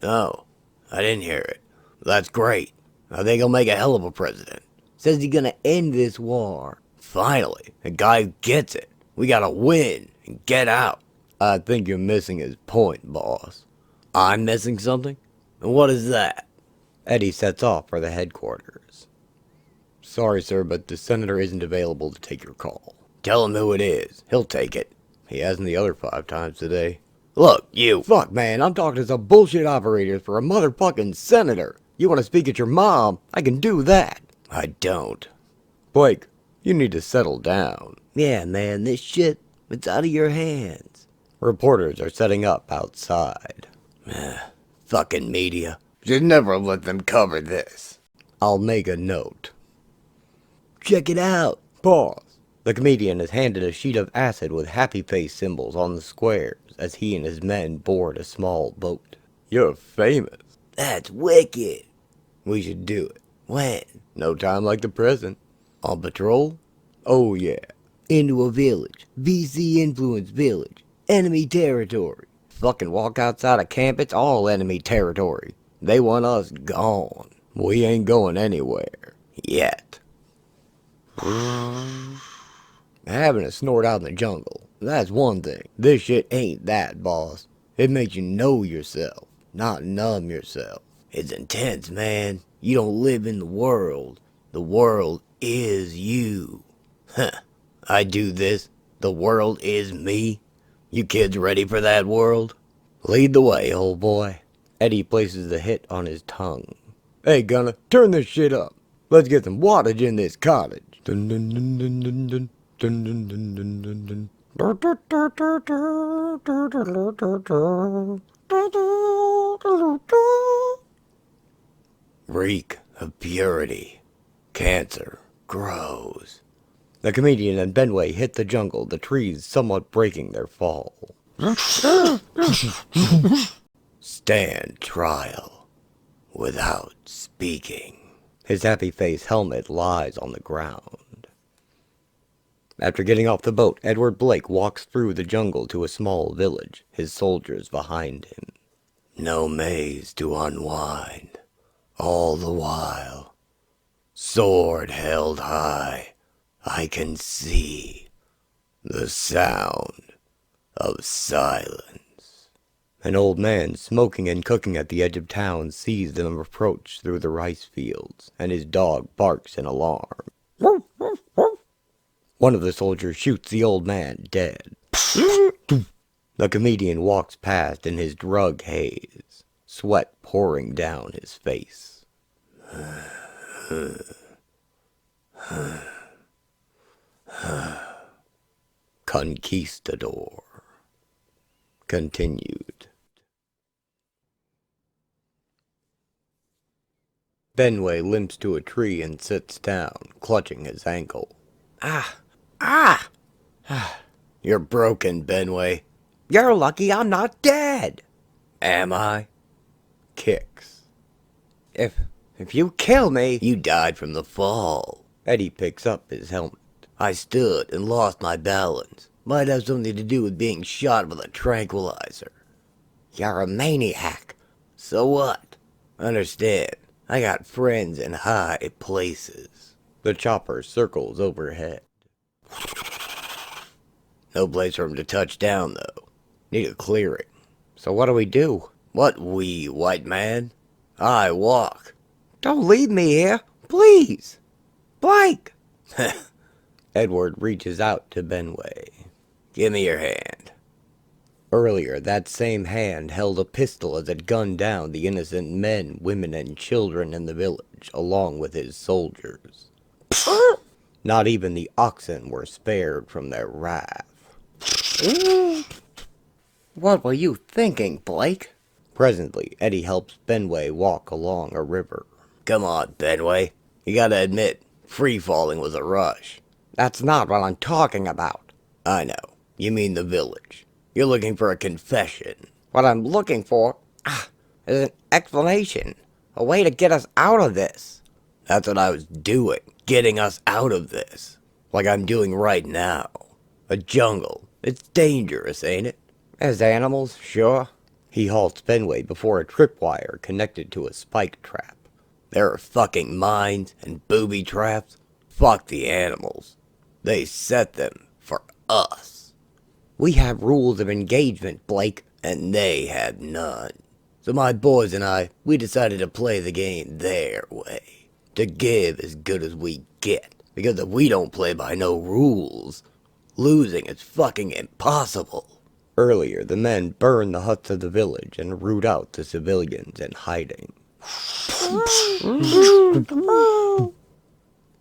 S2: No, I didn't hear it. That's great. I think he'll make a hell of a president. Says he's gonna end this war. Finally, a guy who gets it. We gotta win and get out.
S1: I think you're missing his point, boss.
S2: I'm missing something? And what is that?
S1: Eddie sets off for the headquarters. Sorry, sir, but the senator isn't available to take your call.
S2: Tell him who it is. He'll take it.
S1: He hasn't the other 5 times today.
S2: Look, you.
S1: Fuck, man, I'm talking to some bullshit operators for a motherfucking senator. You want to speak at your mom? I can do that.
S2: I don't.
S1: Blake, you need to settle down.
S2: Yeah, man, this shit, it's out of your hands.
S1: Reporters are setting up outside.
S2: Fucking media. Should never let them cover this.
S1: I'll make a note.
S2: Check it out.
S1: Pause. The comedian is handed a sheet of acid with happy face symbols on the squares as he and his men board a small boat. You're famous.
S2: That's wicked.
S1: We should do it.
S2: When?
S1: No time like the present.
S2: On patrol?
S1: Oh yeah.
S2: Into a village. VC influence village. Enemy territory.
S1: Fucking walk outside of camp, it's all enemy territory. They want us gone. We ain't going anywhere.
S2: Yet.
S1: Having a snort out in the jungle, that's one thing. This shit ain't that, boss. It makes you know yourself, not numb yourself.
S2: It's intense, man. You don't live in the world. The world is you. I do this. The world is me. You kids ready for that world?
S1: Lead the way, old boy. Eddie places the hit on his tongue. Hey, Gunner, turn this shit up. Let's get some wattage in this cottage. Dun dun dun dun dun dun. Dun dun dun dun dun dun.
S2: Reek, of purity, cancer grows.
S1: The comedian and Benway hit the jungle, the trees somewhat breaking their fall.
S2: Stand trial without speaking.
S1: His happy face helmet lies on the ground. After getting off the boat, Edward Blake walks through the jungle to a small village, his soldiers behind him.
S2: No maze to unwind, all the while. Sword held high, I can see the sound of silence.
S1: An old man smoking and cooking at the edge of town sees them approach through the rice fields, and his dog barks in alarm. One of the soldiers shoots the old man dead. The comedian walks past in his drug haze, sweat pouring down his face. Conquistador. Continued. Benway limps to a tree and sits down, clutching his ankle.
S2: You're broken, Benway.
S3: You're lucky I'm not dead.
S2: Am I?
S1: Kicks.
S3: If you kill me...
S2: You died from the fall.
S1: Eddie picks up his helmet.
S2: I stood and lost my balance. Might have something to do with being shot with a tranquilizer.
S3: You're a maniac.
S2: So what? Understand, I got friends in high places.
S1: The chopper circles overhead.
S2: No place for him to touch down, though. Need a clearing.
S1: So what do we do?
S2: What we, white man? I walk.
S3: Don't leave me here, please. Blake!
S1: Edward reaches out to Benway.
S2: Give me your hand.
S1: Earlier, that same hand held a pistol as it gunned down the innocent men, women, and children in the village, along with his soldiers. Not even the oxen were spared from their wrath.
S3: What were you thinking, Blake?
S1: Presently, Eddie helps Benway walk along a river.
S2: Come on, Benway. You gotta admit, free-falling was a rush.
S3: That's not what I'm talking about.
S2: I know. You mean the village. You're looking for a confession.
S3: What I'm looking for is an explanation. A way to get us out of this.
S2: That's what I was doing. Getting us out of this. Like I'm doing right now. A jungle. It's dangerous, ain't it?
S3: As animals, sure.
S1: He halts Benway before a tripwire connected to a spike trap.
S2: There are fucking mines and booby traps. Fuck the animals. They set them for us.
S3: We have rules of engagement, Blake.
S2: And they had none. So my boys and I, we decided to play the game their way. To give as good as we get. Because if we don't play by no rules, losing is fucking impossible.
S1: Earlier, the men burn the huts of the village and root out the civilians in hiding.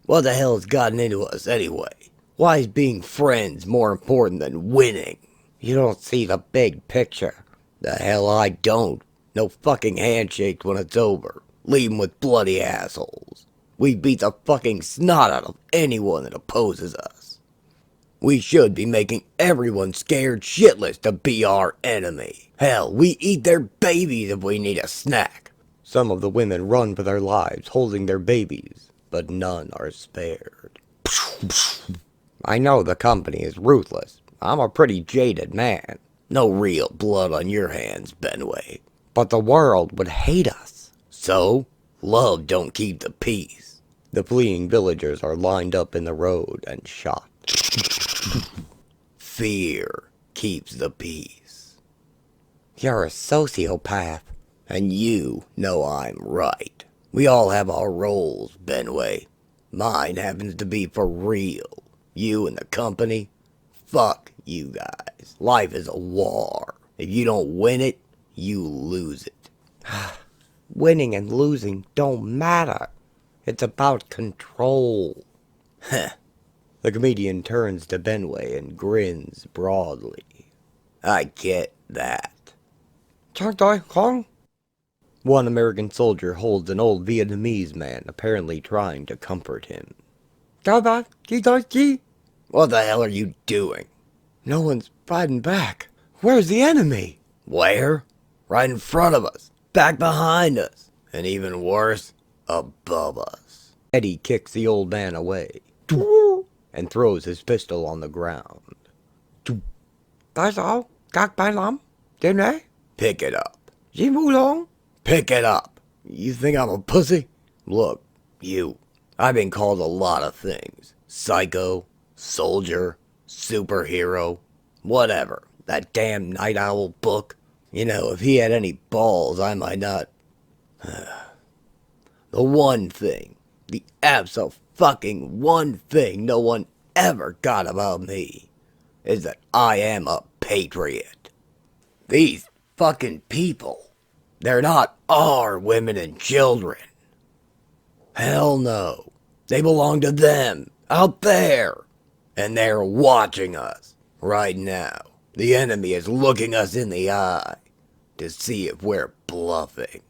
S2: What the hell's gotten into us anyway? Why is being friends more important than winning?
S3: You don't see the big picture.
S2: The hell I don't. No fucking handshakes when it's over. Leave 'em with bloody assholes. We beat the fucking snot out of anyone that opposes us. We should be making everyone scared shitless to be our enemy. Hell, we eat their babies if we need a snack.
S1: Some of the women run for their lives, holding their babies, but none are spared.
S3: I know the company is ruthless. I'm a pretty jaded man.
S2: No real blood on your hands, Benway.
S3: But the world would hate us.
S2: So, love don't keep the peace.
S1: The fleeing villagers are lined up in the road and shot.
S2: Fear keeps the peace.
S3: You're a sociopath.
S2: And you know I'm right. We all have our roles, Benway. Mine happens to be for real. You and the company? Fuck you guys. Life is a war. If you don't win it, you lose it.
S3: Winning and losing don't matter. It's about control.
S2: Heh.
S1: The comedian turns to Benway and grins broadly.
S2: I get that.
S3: Kong?
S1: One American soldier holds an old Vietnamese man, apparently trying to comfort him.
S3: What
S2: What the hell are you doing?
S3: No one's fighting back. Where's the enemy?
S2: Where? Right in front of us, back behind us, and even worse, above us.
S1: Eddie kicks the old man away and throws his pistol on the ground.
S3: Tại sao? Các bạn lắm. Đêm nay.
S2: Pick it up.
S3: Gì mù long?
S2: Pick it up. You think I'm a pussy? Look, I've been called a lot of things. Psycho, soldier, superhero, whatever. That damn Night Owl book. You know, if he had any balls, I might not. The one thing, the abso-fucking one thing no one ever got about me is that I am a patriot. These fucking people, they're not our women and children. Hell no. They belong to them, out there. And they're watching us, right now. The enemy is looking us in the eye to see if we're bluffing.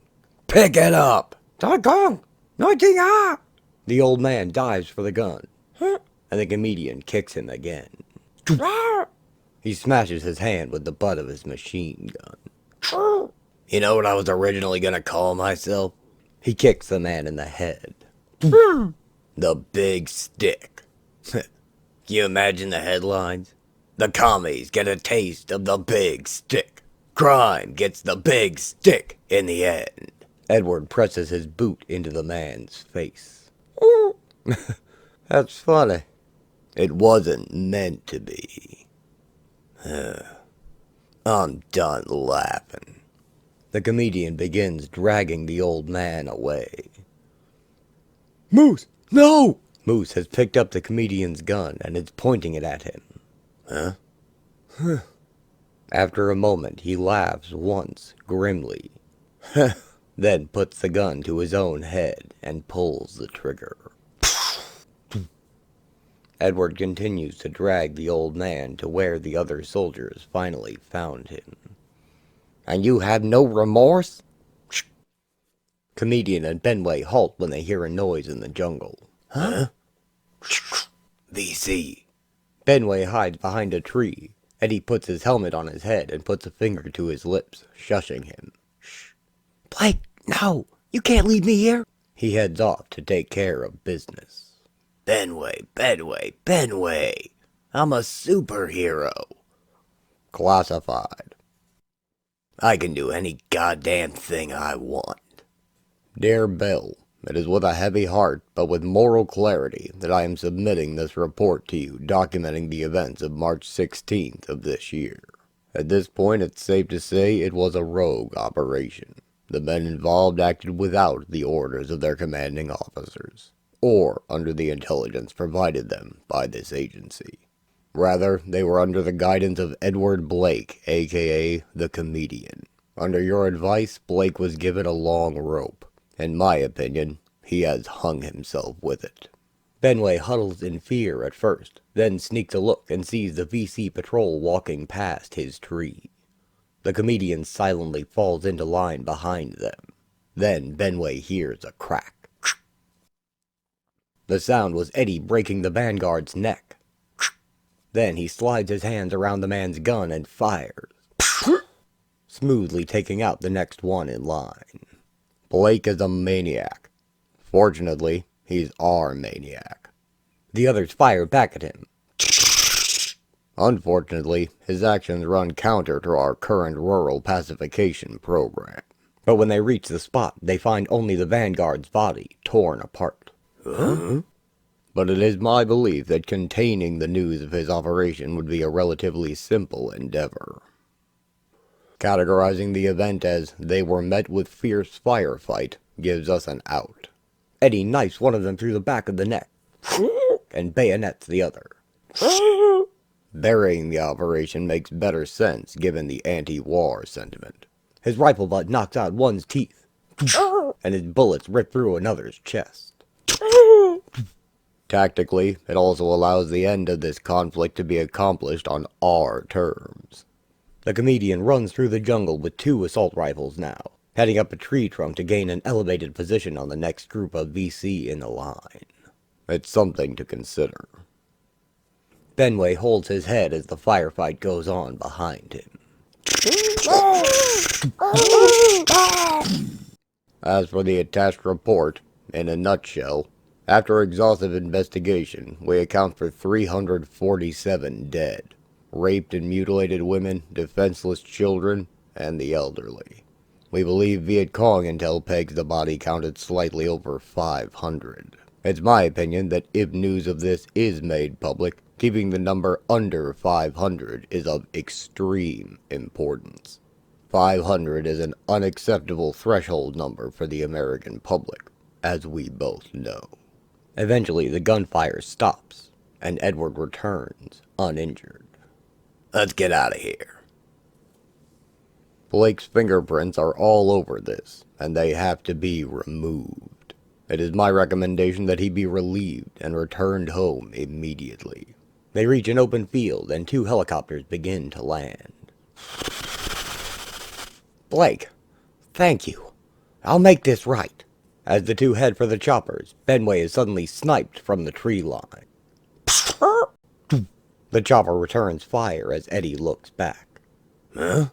S2: Pick it up!
S3: Trời con. Nói chi hả?
S1: The old man dives for the gun, and the comedian kicks him again. He smashes his hand with the butt of his machine gun.
S2: You know what I was originally gonna call myself?
S1: He kicks the man in the head.
S2: The Big Stick. Can you imagine the headlines? The commies get a taste of the Big Stick. Crime gets the Big Stick in the end.
S1: Edward presses his boot into the man's face.
S2: That's funny. It wasn't meant to be. I'm done laughing.
S1: The comedian begins dragging the old man away.
S3: Moose. No.
S1: Moose has picked up the comedian's gun and is pointing it at him.
S2: Huh?
S1: After a moment, he laughs once, grimly. Then puts the gun to his own head and pulls the trigger. Edward continues to drag the old man to where the other soldiers finally found him.
S3: And you have no remorse?
S1: Comedian and Benway halt when they hear a noise in the jungle.
S2: Huh? VC.
S1: Benway hides behind a tree. Eddie puts his helmet on his head and puts a finger to his lips, shushing him.
S3: Blake, no. You can't leave me here.
S1: He heads off to take care of business.
S2: Benway. I'm a superhero.
S1: Classified.
S2: I can do any goddamn thing I want.
S1: Dear Bill, it is with a heavy heart, but with moral clarity, that I am submitting this report to you, documenting the events of March 16th of this year. At this point, it's safe to say it was a rogue operation. The men involved acted without the orders of their commanding officers, or under the intelligence provided them by this agency. Rather, they were under the guidance of Edward Blake, aka the Comedian. Under your advice, Blake was given a long rope. In my opinion, he has hung himself with it. Benway huddles in fear at first, then sneaks a look and sees the VC patrol walking past his tree. The comedian silently falls into line behind them. Then Benway hears a crack. The sound was Eddie breaking the vanguard's neck. Then he slides his hands around the man's gun and fires, smoothly taking out the next one in line. Blake is a maniac. Fortunately, he's our maniac. The others fire back at him. Unfortunately, his actions run counter to our current rural pacification program. But when they reach the spot, they find only the vanguard's body torn apart.
S2: Huh?
S1: But it is my belief that containing the news of his operation would be a relatively simple endeavor. Categorizing the event as they were met with fierce firefight gives us an out. Eddie knifes one of them through the back of the neck and bayonets the other. Burying the operation makes better sense given the anti-war sentiment. His rifle butt knocks out one's teeth, and his bullets rip through another's chest. Tactically, it also allows the end of this conflict to be accomplished on our terms. The comedian runs through the jungle with 2 assault rifles now, heading up a tree trunk to gain an elevated position on the next group of VC in the line.
S2: It's something to consider.
S1: Benway holds his head as the firefight goes on behind him.
S2: As for the attached report, in a nutshell, after exhaustive investigation, we account for 347 dead, raped and mutilated women, defenseless children, and the elderly. We believe Viet Cong intel pegs the body count at slightly over 500. It's my opinion that if news of this is made public, keeping the number under 500 is of extreme importance. 500 is an unacceptable threshold number for the American public, as we both know.
S1: Eventually, the gunfire stops, and Edward returns, uninjured.
S2: Let's get out of here. Blake's fingerprints are all over this, and they have to be removed. It is my recommendation that he be relieved and returned home immediately.
S1: They reach an open field, and 2 helicopters begin to land.
S3: Blake, thank you. I'll make this right.
S1: As the 2 head for the choppers, Benway is suddenly sniped from the tree line. The chopper returns fire as Eddie looks back.
S3: Huh?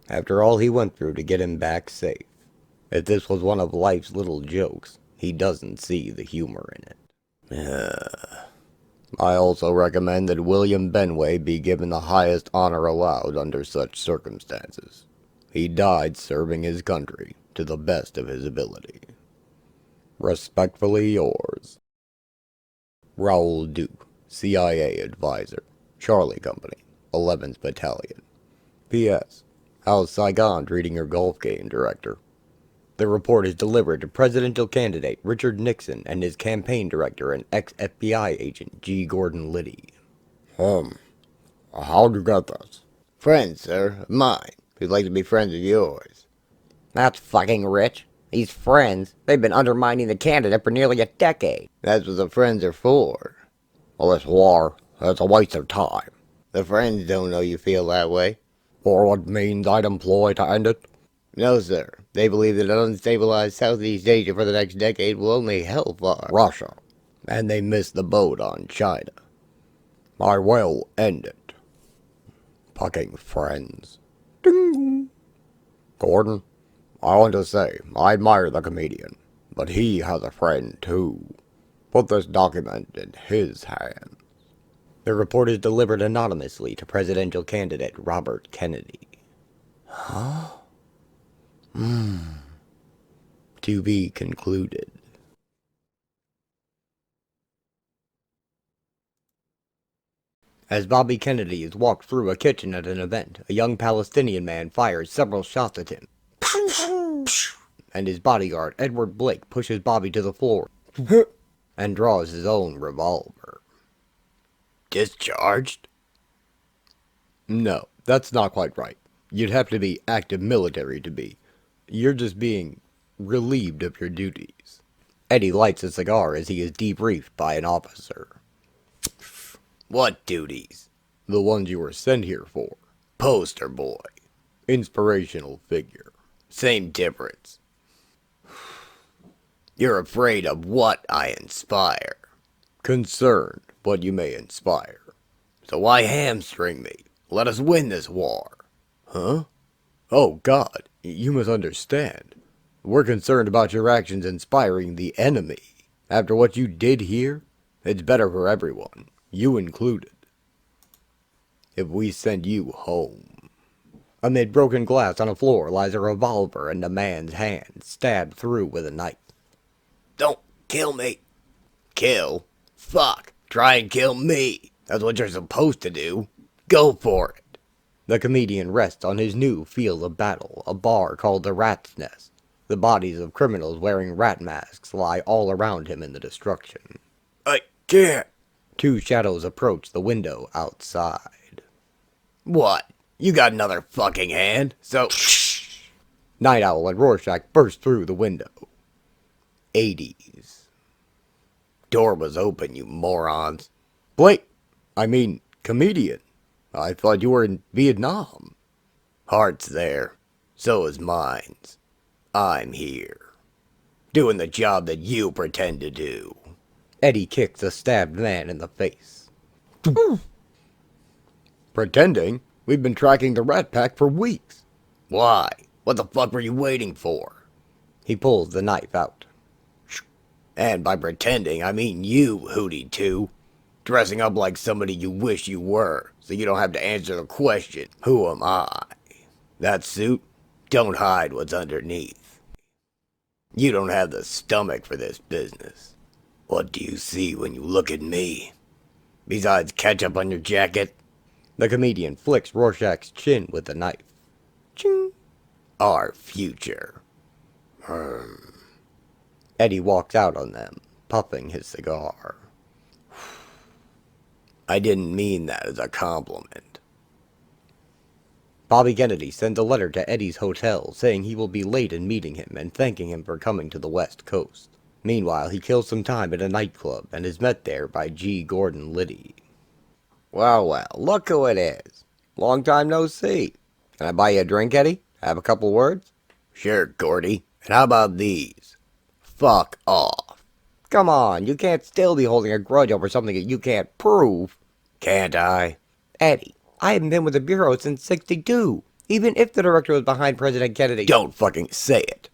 S1: After all he went through to get him back safe. If this was one of life's little jokes, he doesn't see the humor in it.
S2: I also recommend that William Benway be given the highest honor allowed under such circumstances. He died serving his country to the best of his ability. Respectfully yours, Raoul Duke, CIA Advisor, Charlie Company, 11th Battalion. P.S. How's Saigon treating your golf game, Director?
S1: The report is delivered to presidential candidate Richard Nixon and his campaign director and ex-FBI agent G. Gordon Liddy.
S2: How'd you get this?
S3: Friends, sir, of mine, who'd like to be friends of yours. That's fucking rich. These friends, they've been undermining the candidate for nearly a decade. That's what the friends are for.
S2: Well, this war, it's a waste of time.
S3: The friends don't know you feel that way.
S2: Or what means I'd employ to end it?
S3: No, sir. They believe that an unstabilized Southeast Asia for the next decade will only help
S2: Russia. And they missed the boat on China. I will end it. Fucking friends. Ding. Gordon, I want to say, I admire the comedian, but he has a friend too. Put this document in his hands.
S1: The report is delivered anonymously to presidential candidate Robert Kennedy.
S3: Huh?
S1: To be concluded. As Bobby Kennedy is walked through a kitchen at an event, a young Palestinian man fires several shots at him. And his bodyguard, Edward Blake, pushes Bobby to the floor and draws his own revolver.
S3: Discharged?
S2: No, that's not quite right. You'd have to be active military to be. You're just being relieved of your duties.
S1: Eddie lights a cigar as he is debriefed by an officer.
S3: What duties?
S2: The ones you were sent here for.
S3: Poster boy.
S2: Inspirational figure.
S3: Same difference. You're afraid of what I inspire.
S2: Concerned what you may inspire.
S3: So why hamstring me? Let us win this war.
S2: Huh? Oh, God, you misunderstand. We're concerned about your actions inspiring the enemy. After what you did here, it's better for everyone, you included, if we send you home.
S1: Amid broken glass on a floor lies a revolver in a man's hand, stabbed through with a knife.
S3: Don't kill me. Kill? Fuck. Try and kill me. That's what you're supposed to do. Go for it.
S1: The comedian rests on his new field of battle, a bar called the Rat's Nest. The bodies of criminals wearing rat masks lie all around him in the destruction.
S3: I can't.
S1: 2 shadows approach the window outside.
S3: What? You got another fucking hand? So...
S1: Night Owl and Rorschach burst through the window.
S3: 80s. Door was open, you morons.
S2: Blake, I mean, comedian. I thought you were in Vietnam.
S3: Heart's there.
S2: So is mine's. I'm here. Doing the job that you pretend to do.
S1: Eddie kicks the stabbed man in the face.
S2: Pretending? We've been tracking the Rat Pack for weeks. Why? What the fuck were you waiting for?
S1: He pulls the knife out.
S2: And by pretending, I mean you, Hootie, too. Dressing up like somebody you wish you were, so you don't have to answer the question, who am I? That suit? Don't hide what's underneath. You don't have the stomach for this business. What do you see when you look at me? Besides ketchup on your jacket?
S1: The comedian flicks Rorschach's chin with the knife.
S2: Ching. Our future.
S1: Eddie walks out on them, puffing his cigar.
S2: I didn't mean that as a compliment.
S1: Bobby Kennedy sends a letter to Eddie's hotel saying he will be late in meeting him and thanking him for coming to the West Coast. Meanwhile, he kills some time at a nightclub and is met there by G. Gordon Liddy.
S3: Well, well, look who it is. Long time no see. Can I buy you a drink, Eddie? Have a couple words?
S2: Sure, Gordy. And how about these? Fuck off.
S3: Come on, you can't still be holding a grudge over something that you can't prove.
S2: Can't I?
S3: Eddie, I haven't been with the Bureau since '62. Even if the director was behind President Kennedy.
S2: Don't fucking say it.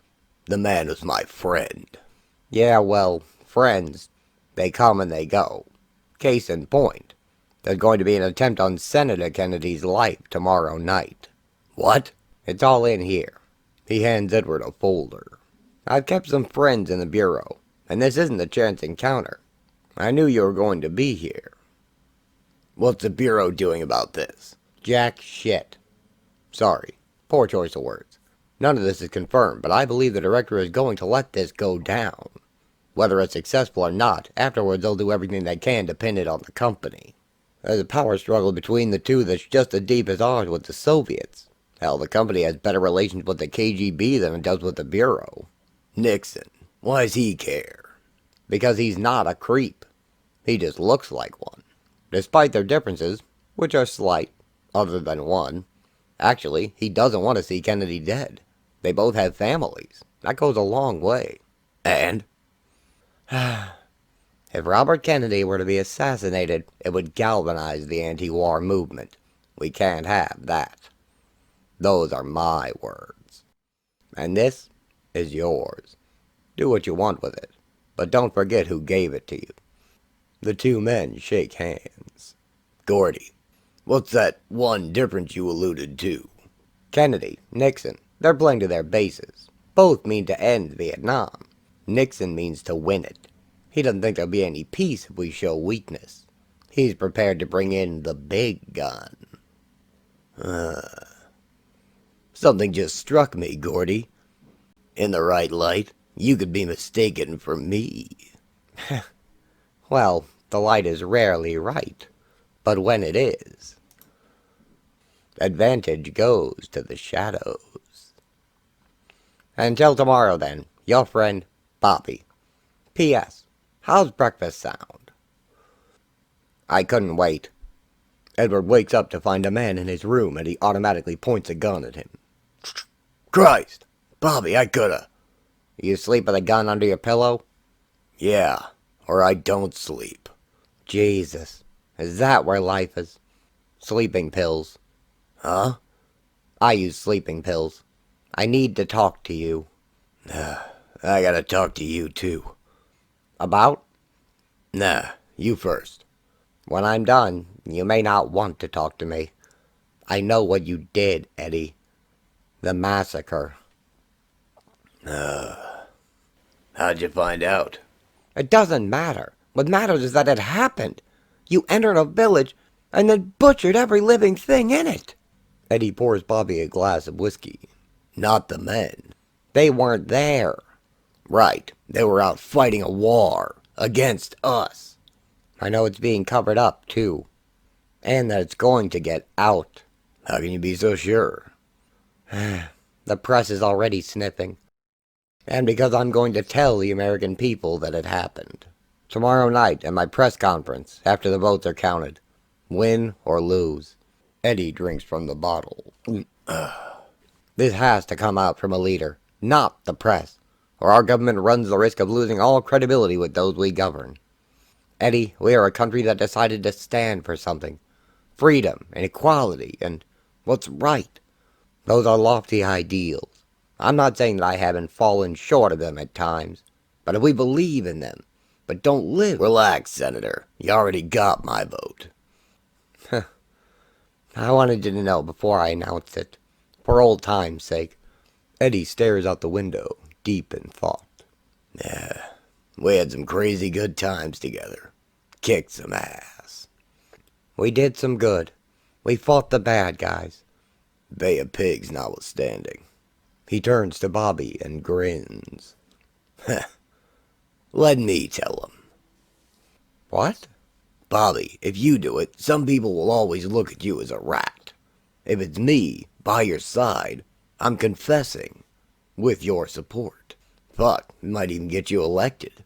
S2: The man was my friend.
S3: Yeah, well, friends, they come and they go. Case in point, there's going to be an attempt on Senator Kennedy's life tomorrow night.
S2: What?
S3: It's all in here.
S1: He hands Edward a folder.
S3: I've kept some friends in the Bureau, and this isn't a chance encounter. I knew you were going to be here.
S2: What's the Bureau doing about this?
S3: Jack shit. Sorry, poor choice of words. None of this is confirmed, but I believe the director is going to let this go down. Whether it's successful or not, afterwards they'll do everything they can to pin it on the company. There's a power struggle between the two that's just as deep as ours with the Soviets. Hell, the company has better relations with the KGB than it does with the Bureau.
S2: Nixon. Why does he care?
S3: Because he's not a creep. He just looks like one. Despite their differences, which are slight, other than one. Actually, he doesn't want to see Kennedy dead. They both have families. That goes a long way.
S2: And?
S3: If Robert Kennedy were to be assassinated, it would galvanize the anti-war movement. We can't have that. Those are my words. And this is yours. Do what you want with it, but don't forget who gave it to you.
S1: The two men shake hands.
S2: Gordy, what's that one difference you alluded to?
S3: Kennedy, Nixon, they're playing to their bases. Both mean to end Vietnam. Nixon means to win it. He doesn't think there'll be any peace if we show weakness. He's prepared to bring in the big gun.
S2: Something just struck me, Gordy. In the right light, you could be mistaken for me.
S3: Well, the light is rarely right, but when it is, advantage goes to the shadows. Until tomorrow, then, your friend, Bobby. P.S. How's breakfast sound? I couldn't wait.
S1: Edward wakes up to find a man in his room, and he automatically points a gun at him.
S2: Christ! Bobby, I coulda.
S3: You sleep with a gun under your pillow?
S2: Yeah, or I don't sleep.
S3: Jesus, is that where life is? Sleeping pills.
S2: Huh?
S3: I use sleeping pills. I need to talk to you.
S2: I gotta talk to you, too.
S3: About?
S2: Nah, you first.
S3: When I'm done, you may not want to talk to me. I know what you did, Eddie. The massacre.
S2: How'd you find out?
S3: It doesn't matter. What matters is that it happened. You entered a village and then butchered every living thing in it.
S1: Eddie pours Bobby a glass of whiskey.
S2: Not the men.
S3: They weren't there.
S2: Right. They were out fighting a war against us.
S3: I know it's being covered up, too. And that it's going to get out.
S2: How can you be so sure?
S3: The press is already sniffing. And because I'm going to tell the American people that it happened. Tomorrow night at my press conference, after the votes are counted. Win or lose.
S1: Eddie drinks from the bottle.
S3: This has to come out from a leader, not the press, or our government runs the risk of losing all credibility with those we govern. Eddie, we are a country that decided to stand for something. Freedom and equality and what's right. Those are lofty ideals. I'm not saying that I haven't fallen short of them at times, but if we believe in them, but don't live...
S2: Relax, Senator. You already got my vote.
S3: I wanted you to know before I announced it, for old time's sake.
S1: Eddie stares out the window, deep in thought.
S2: Yeah, we had some crazy good times together. Kicked some ass.
S3: We did some good. We fought the bad guys.
S2: Bay of Pigs notwithstanding.
S1: He turns to Bobby and grins.
S2: Let me tell him.
S3: What?
S2: Bobby, if you do it, some people will always look at you as a rat. If it's me, by your side, I'm confessing, with your support. Fuck, it might even get you elected.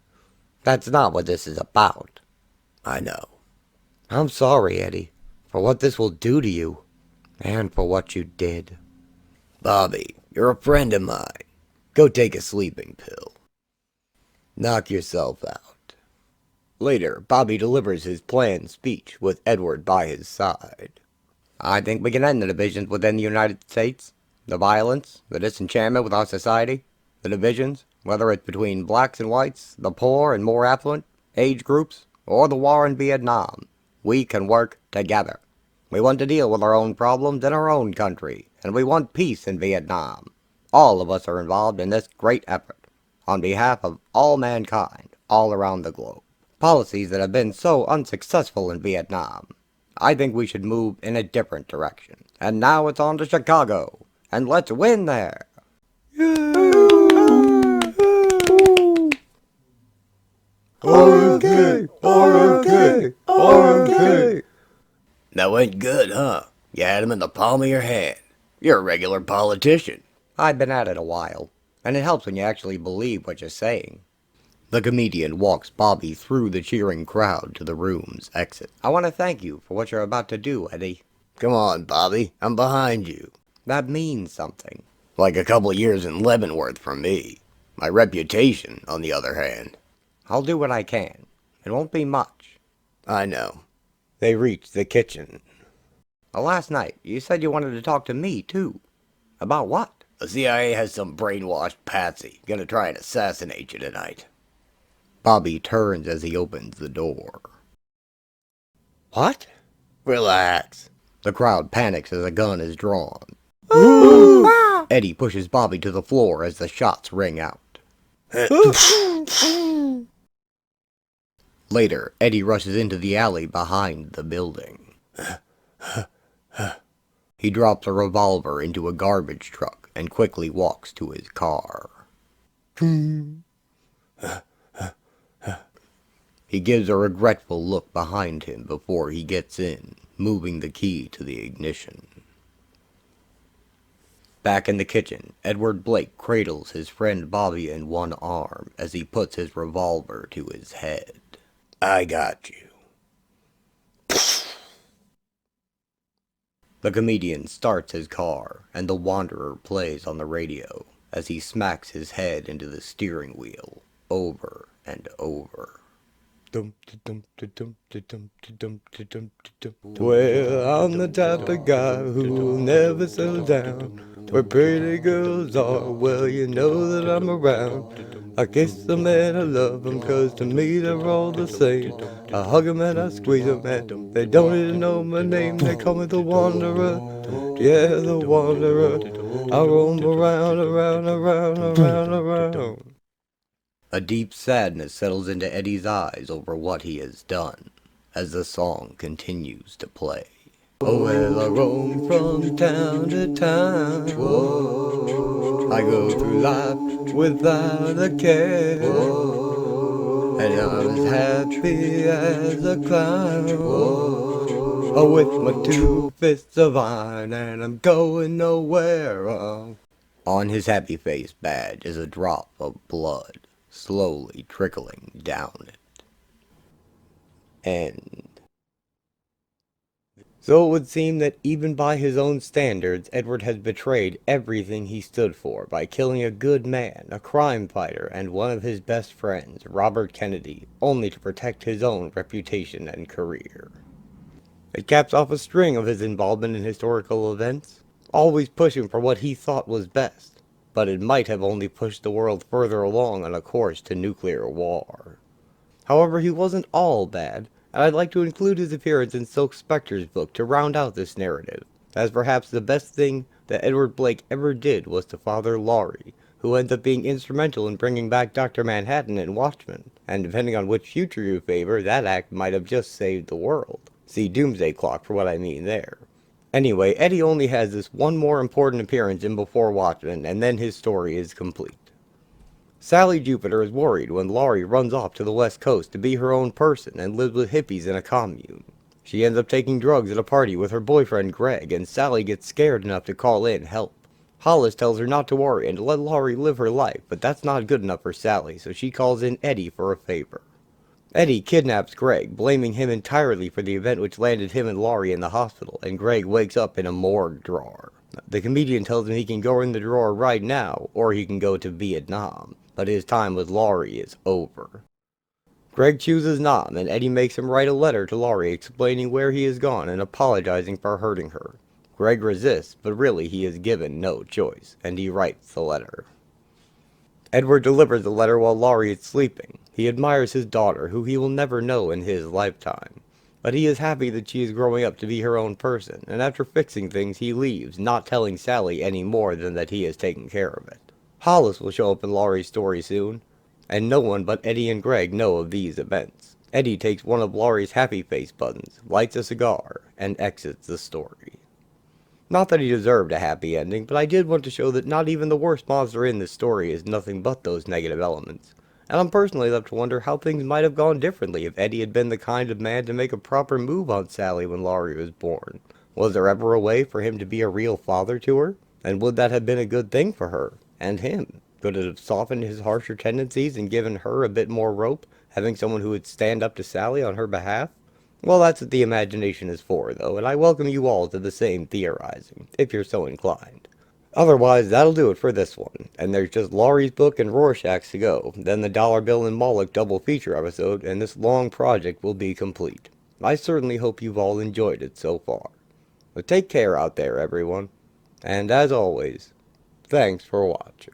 S3: That's not what this is about.
S2: I know.
S3: I'm sorry, Eddie, for what this will do to you, and for what you did.
S2: Bobby, you're a friend of mine. Go take a sleeping pill. Knock yourself out.
S1: Later, Bobby delivers his planned speech with Edward by his side. I think we can end the divisions within the United States. The violence, the disenchantment with our society, the divisions, whether it's between blacks and whites, the poor and more affluent, age groups, or the war in Vietnam. We can work together. We want to deal with our own problems in our own country, and we want peace in Vietnam. All of us are involved in this great effort, on behalf of all mankind, all around the globe. Policies that have been so unsuccessful in Vietnam. I think we should move in a different direction. And now it's on to Chicago, and let's win there.
S3: RFK! RFK! RFK!
S2: That went good, huh? You had him in the palm of your hand. You're a regular politician.
S1: I've been at it a while, and it helps when you actually believe what you're saying. The comedian walks Bobby through the cheering crowd to the room's exit. I want to thank you for what you're about to do, Eddie.
S2: Come on, Bobby. I'm behind you.
S1: That means something.
S2: Like a couple years in Leavenworth from me. My reputation, on the other hand.
S1: I'll do what I can. It won't be much.
S2: I know.
S1: They reach the kitchen. Last night, you said you wanted to talk to me, too. About what?
S2: The CIA has some brainwashed patsy gonna try and assassinate you tonight.
S1: Bobby turns as he opens the door.
S3: What?
S2: Relax.
S1: The crowd panics as a gun is drawn.
S3: Ooh.
S1: Eddie pushes Bobby to the floor as the shots ring out. Later, Eddie rushes into the alley behind the building. He drops a revolver into a garbage truck and quickly walks to his car. He gives a regretful look behind him before he gets in, moving the key to the ignition. Back in the kitchen, Edward Blake cradles his friend Bobby in one arm as he puts his revolver to his head.
S2: I got you.
S1: The comedian starts his car, and the Wanderer plays on the radio as he smacks his head into the steering wheel over and over.
S3: Well, I'm the type of guy who'll never settle down. Where pretty girls are, well, you know that I'm around. I kiss them and I love them, 'cause to me they're all the same. I hug them and I squeeze them, and they don't even know my name. They call me the Wanderer, yeah, the Wanderer. I roam around, around, around, around, around.
S1: A deep sadness settles into Eddie's eyes over what he has done, as the song continues to play. Oh, well, I roam from town to town. Whoa. I go through life without a care. Whoa. And I'm as happy as a clown. Whoa. Oh, with my 2 fists of iron, and I'm going nowhere. On his happy face badge is a drop of blood, slowly trickling down it. End. So it would seem that even by his own standards, Edward has betrayed everything he stood for by killing a good man, a crime fighter, and one of his best friends, Robert Kennedy, only to protect his own reputation and career. It caps off a string of his involvement in historical events, always pushing for what he thought was best, but it might have only pushed the world further along on a course to nuclear war. However, he wasn't all bad, and I'd like to include his appearance in Silk Spectre's book to round out this narrative, as perhaps the best thing that Edward Blake ever did was to father Laurie, who ends up being instrumental in bringing back Dr. Manhattan and Watchmen, and depending on which future you favor, that act might have just saved the world. See Doomsday Clock for what I mean there. Anyway, Eddie only has this one more important appearance in Before Watchmen, and then his story is complete. Sally Jupiter is worried when Laurie runs off to the West Coast to be her own person and lives with hippies in a commune. She ends up taking drugs at a party with her boyfriend Greg, and Sally gets scared enough to call in help. Hollis tells her not to worry and to let Laurie live her life, but that's not good enough for Sally, so she calls in Eddie for a favor. Eddie kidnaps Greg, blaming him entirely for the event which landed him and Laurie in the hospital, and Greg wakes up in a morgue drawer. The comedian tells him he can go in the drawer right now, or he can go to Vietnam, but his time with Laurie is over. Greg chooses Nam, and Eddie makes him write a letter to Laurie explaining where he has gone and apologizing for hurting her. Greg resists, but really he is given no choice, and he writes the letter. Edward delivers the letter while Laurie is sleeping. He admires his daughter, who he will never know in his lifetime. But he is happy that she is growing up to be her own person, and after fixing things he leaves, not telling Sally any more than that he has taken care of it. Hollis will show up in Laurie's story soon, and no one but Eddie and Greg know of these events. Eddie takes one of Laurie's happy face buttons, lights a cigar, and exits the story. Not that he deserved a happy ending, but I did want to show that not even the worst monster in this story is nothing but those negative elements. And I'm personally left to wonder how things might have gone differently if Eddie had been the kind of man to make a proper move on Sally when Laurie was born. Was there ever a way for him to be a real father to her? And would that have been a good thing for her? And him? Could it have softened his harsher tendencies and given her a bit more rope, having someone who would stand up to Sally on her behalf? Well, that's what the imagination is for, though, and I welcome you all to the same theorizing, if you're so inclined. Otherwise, that'll do it for this one, and there's just Laurie's book and Rorschach's to go, then the Dollar Bill and Moloch double feature episode, and this long project will be complete. I certainly hope you've all enjoyed it so far. But take care out there, everyone, and as always, thanks for watching.